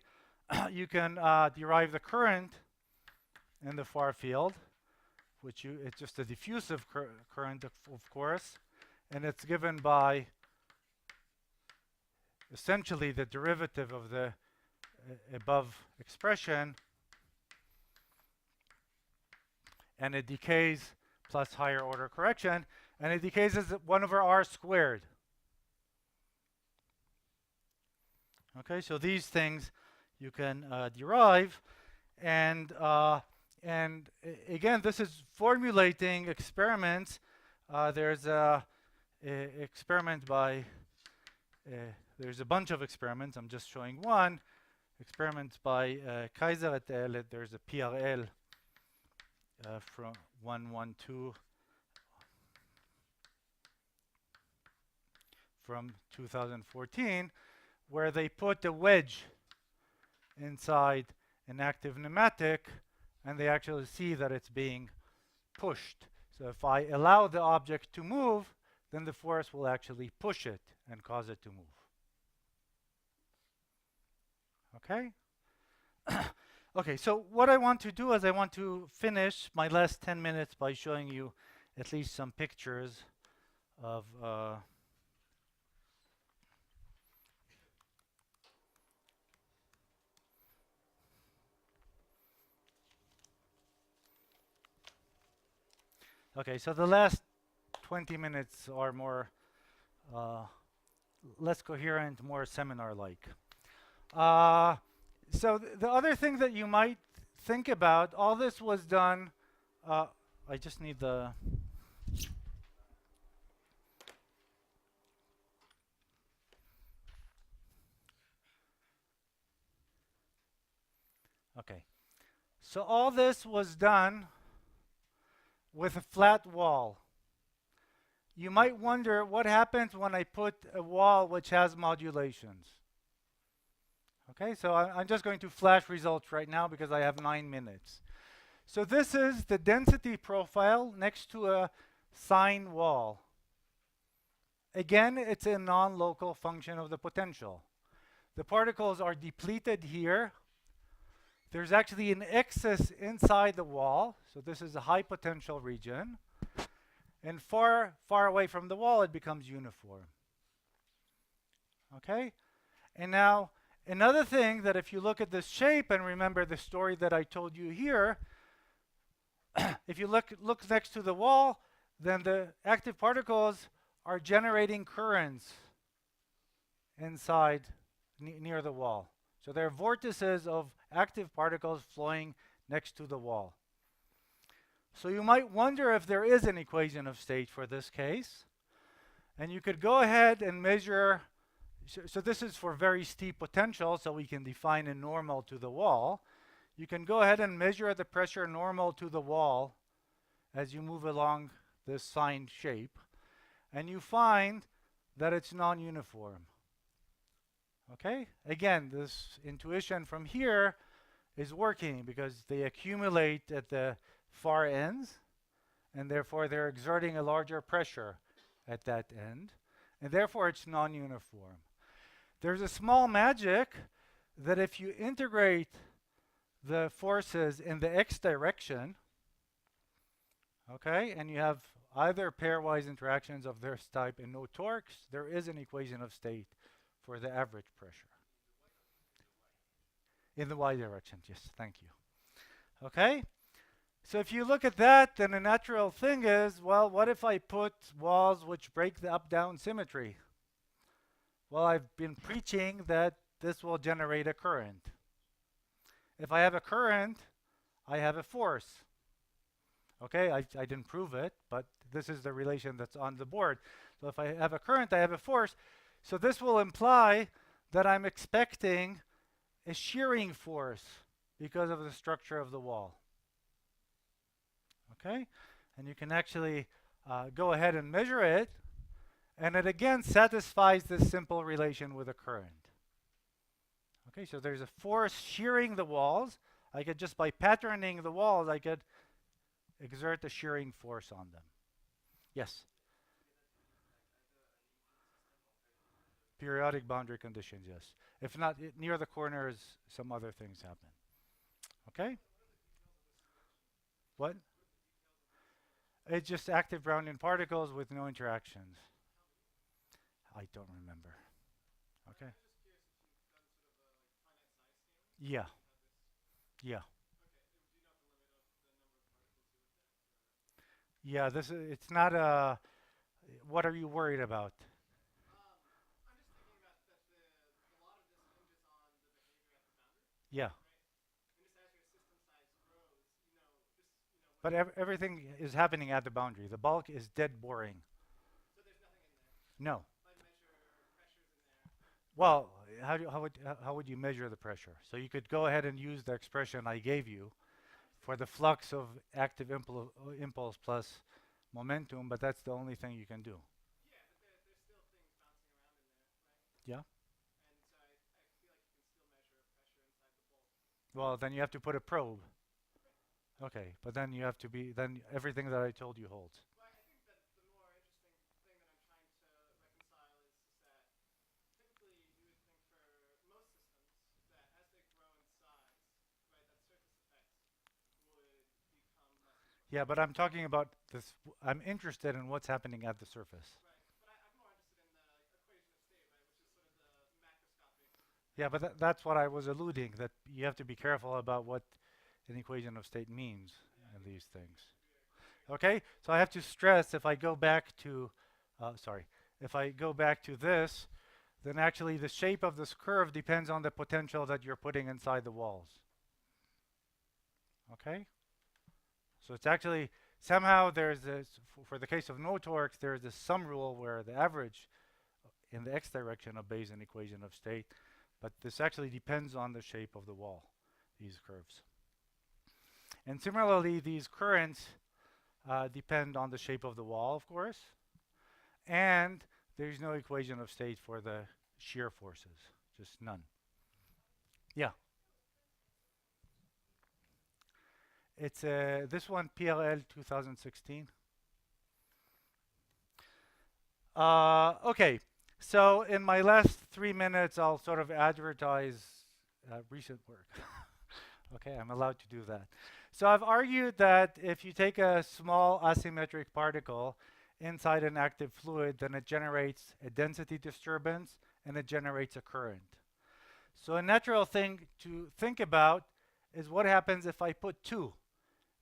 you can derive the current in the far field, which it's just a diffusive current, of course, and it's given by essentially the derivative of the above expression, and it decays plus higher order correction, and it decays as 1 over r squared. Okay, so these things you can derive, and again, this is formulating experiments. There's a experiment by there's a bunch of experiments. I'm just showing one. Experiments by Kaiser et al. There's a PRL from 112 from 2014, where they put a wedge inside an active pneumatic, and they actually see that it's being pushed. So if I allow the object to move, then the force will actually push it and cause it to move. Okay? Okay, so what I want to do is I want to finish my last 10 minutes by showing you at least some pictures of okay, so the last 20 minutes are more less coherent, more seminar-like. So the other thing that you might think about, all this was done, I just need the, okay. So all this was done with a flat wall. You might wonder what happens when I put a wall which has modulations. Okay, so I'm just going to flash results right now because I have 9 minutes. So this is the density profile next to a sine wall. Again, it's a non-local function of the potential. The particles are depleted here. There's actually an excess inside the wall, so this is a high potential region. And far away from the wall, it becomes uniform. Okay? And now, another thing that if you look at this shape and remember the story that I told you here, if you look next to the wall, then the active particles are generating currents inside near the wall. So there are vortices of active particles flowing next to the wall. So you might wonder if there is an equation of state for this case. And you could go ahead and measure, so this is for very steep potential, so we can define a normal to the wall. You can go ahead and measure the pressure normal to the wall as you move along this sine shape, and you find that it's non-uniform. Okay? Again, this intuition from here is working because they accumulate at the far ends, and therefore they're exerting a larger pressure at that end, and therefore it's non-uniform. There's a small magic that if you integrate the forces in the x direction, okay, and you have either pairwise interactions of this type and no torques, there is an equation of state for the average pressure. In the y direction, yes, thank you. Okay? So if you look at that, then the natural thing is, well, what if I put walls which break the up-down symmetry? Well, I've been preaching that this will generate a current. If I have a current, I have a force. Okay, I didn't prove it, but this is the relation that's on the board. So if I have a current, I have a force. So this will imply that I'm expecting a shearing force because of the structure of the wall. Okay, and you can actually go ahead and measure it, and it again satisfies this simple relation with a current. Okay, so there's a force shearing the walls. I could just by patterning the walls, I could exert a shearing force on them. Yes? Periodic boundary conditions, yes. If not, near the corners, some other things happen. Okay? What? It's just active Brownian particles with no interactions. I don't remember. Okay? Yeah. Yeah. Yeah, this is, it's not a, what are you worried about? Yeah. But everything is happening at the boundary. The bulk is dead boring. No. Well, how would you measure the pressure? So you could go ahead and use the expression I gave you for the flux of active impulse plus momentum, but that's the only thing you can do. Yeah? Well, then you have to put a probe. Okay, but then you have to be, then everything that I told you holds. Yeah, but I'm talking about this, I'm interested in what's happening at the surface. Yeah, but that's what I was alluding, that you have to be careful about what an equation of state means in these things. Okay, so I have to stress if I go back to, sorry, if I go back to this, then actually the shape of this curve depends on the potential that you're putting inside the walls. Okay? So it's actually, somehow there's this, for the case of no torques, there's this sum rule where the average in the x direction obeys an equation of state, but this actually depends on the shape of the wall, these curves. And similarly, these currents depend on the shape of the wall, of course, and there's no equation of state for the shear forces, just none. Yeah, it's this one, PLL 2016. Okay, so in my last 3 minutes, I'll sort of advertise recent work. Okay, I'm allowed to do that. So I've argued that if you take a small asymmetric particle inside an active fluid, then it generates a density disturbance and it generates a current. So a natural thing to think about is what happens if I put two.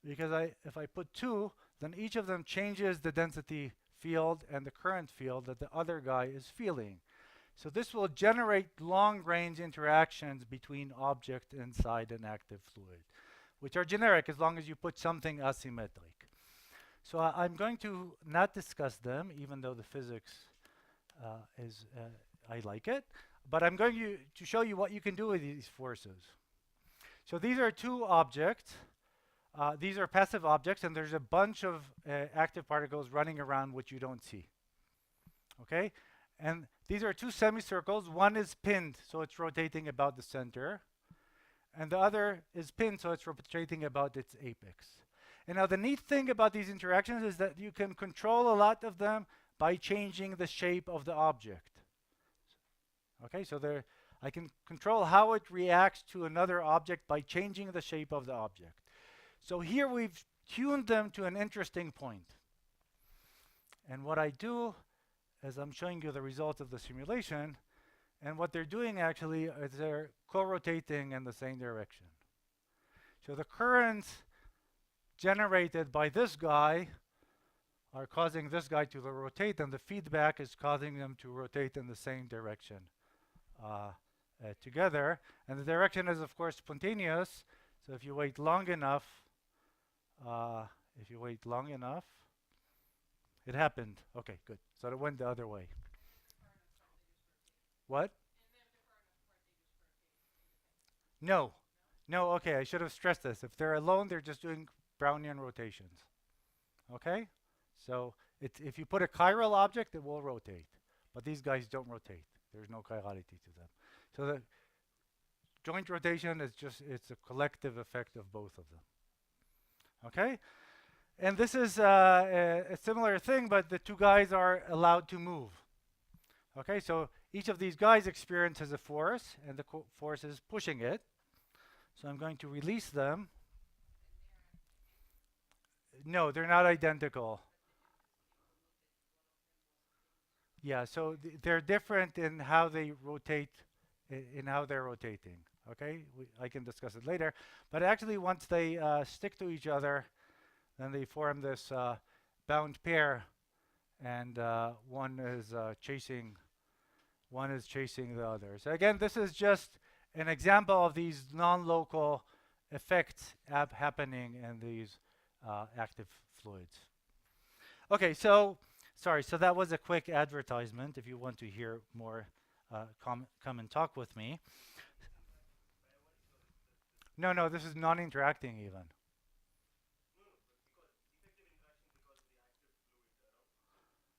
Because if I put two, then each of them changes the density field and the current field that the other guy is feeling. So this will generate long-range interactions between objects inside an active fluid, which are generic as long as you put something asymmetric. So I'm going to not discuss them, even though the physics I like it, but I'm going to show you what you can do with these forces. So these are two objects. These are passive objects, and there's a bunch of active particles running around which you don't see. Okay? And these are two semicircles. One is pinned, so it's rotating about the center. And the other is pinned, so it's rotating about its apex. And now the neat thing about these interactions is that you can control a lot of them by changing the shape of the object. Okay, so I can control how it reacts to another object by changing the shape of the object. So here we've tuned them to an interesting point. And what I do is I'm showing you the results of the simulation, and what they're doing actually is they're co-rotating in the same direction. So the currents generated by this guy are causing this guy to rotate, and the feedback is causing them to rotate in the same direction together. And the direction is, of course, spontaneous. So if you wait long enough, uh, if you wait long enough, it happened. Okay, good. So it went the other way. What? No. No, okay, I should have stressed this. If they're alone, they're just doing Brownian rotations. Okay? So if you put a chiral object, it will rotate. But these guys don't rotate. There's no chirality to them. So the joint rotation is just, it's a collective effect of both of them. Okay? And this is a similar thing, but the two guys are allowed to move. Okay, so each of these guys experiences a force, and the force is pushing it. So I'm going to release them. No, they're not identical. Yeah, so they're different in how they rotate, in how they're rotating. Okay, I can discuss it later. But actually, once they stick to each other, then they form this bound pair, and one is chasing the other. So again, this is just an example of these non-local effects happening in these active fluids. Okay, so sorry, so that was a quick advertisement. If you want to hear more, come and talk with me. No, no, this is non-interacting even.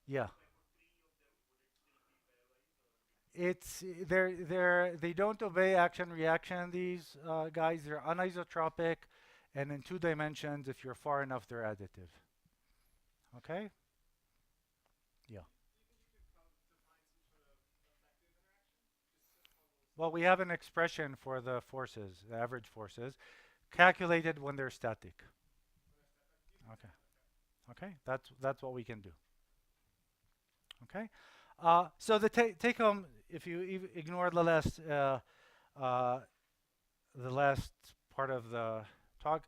Yeah. It's they don't obey action reaction. These guys, they're anisotropic, and in two dimensions, if you're far enough, they're additive. Okay. Yeah. Well, we have an expression for the forces, the average forces, calculated when they're static. Okay. Okay. That's what we can do. Okay. So the take home, if you ignore uh, the last part of the talk,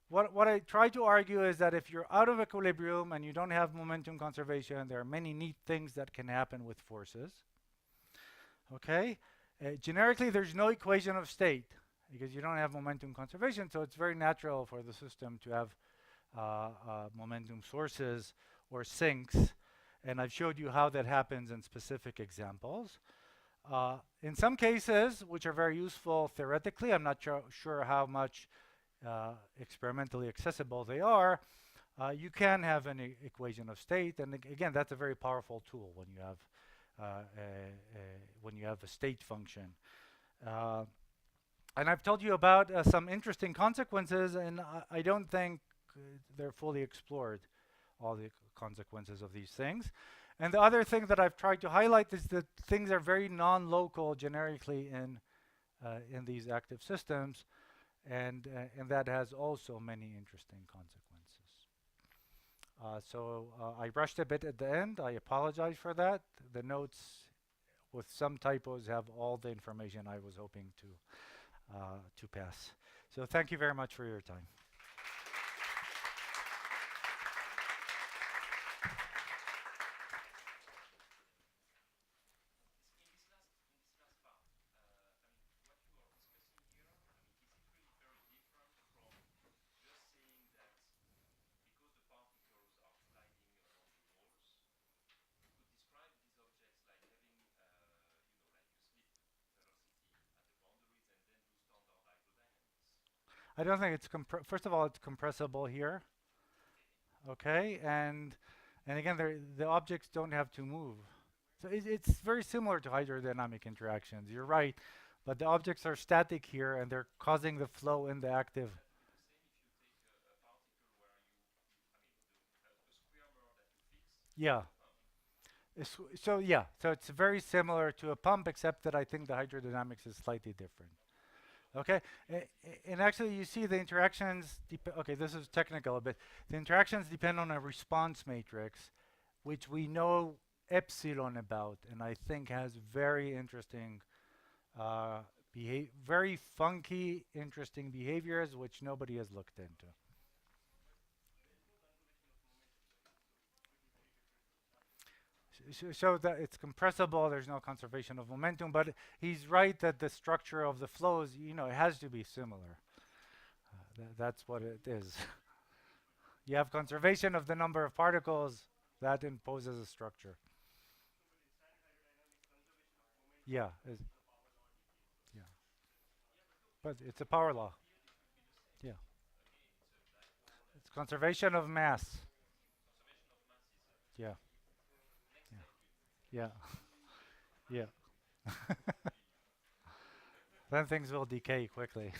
what I try to argue is that if you're out of equilibrium and you don't have momentum conservation, there are many neat things that can happen with forces. Okay. Generically, there's no equation of state because you don't have momentum conservation, so it's very natural for the system to have momentum sources or sinks, and I've showed you how that happens in specific examples. In some cases, which are very useful theoretically, I'm not sure how much experimentally accessible they are, you can have an equation of state, and again, that's a very powerful tool when you have a state function. Uh, and I've told you about some interesting consequences, and I don't think they're fully explored, all the consequences of these things. And the other thing that I've tried to highlight is that things are very non-local generically in these active systems, and that has also many interesting consequences. So I rushed a bit at the end. I apologize for that. The notes with some typos have all the information I was hoping to pass. So thank you very much for your time. I don't think it's first of all, it's compressible here, okay, and again, the objects don't have to move. So it's very similar to hydrodynamic interactions. You're right, but the objects are static here, and they're causing the flow in the active. Yeah. So yeah, so it's very similar to a pump, except that I think the hydrodynamics is slightly different. Okay, and actually you see the interactions, okay, this is technical a bit. The interactions depend on a response matrix, which we know epsilon about, and I think has very interesting, uh, very funky, interesting behaviors, which nobody has looked into. show that it's compressible. There's no conservation of momentum, but he's right that the structure of the flows, it has to be similar. That's what it is. You have conservation of the number of particles that imposes a structure. Yeah, yeah, but it's a power law. Yeah, it's conservation of mass. Yeah, yeah, yeah. Then things will decay quickly.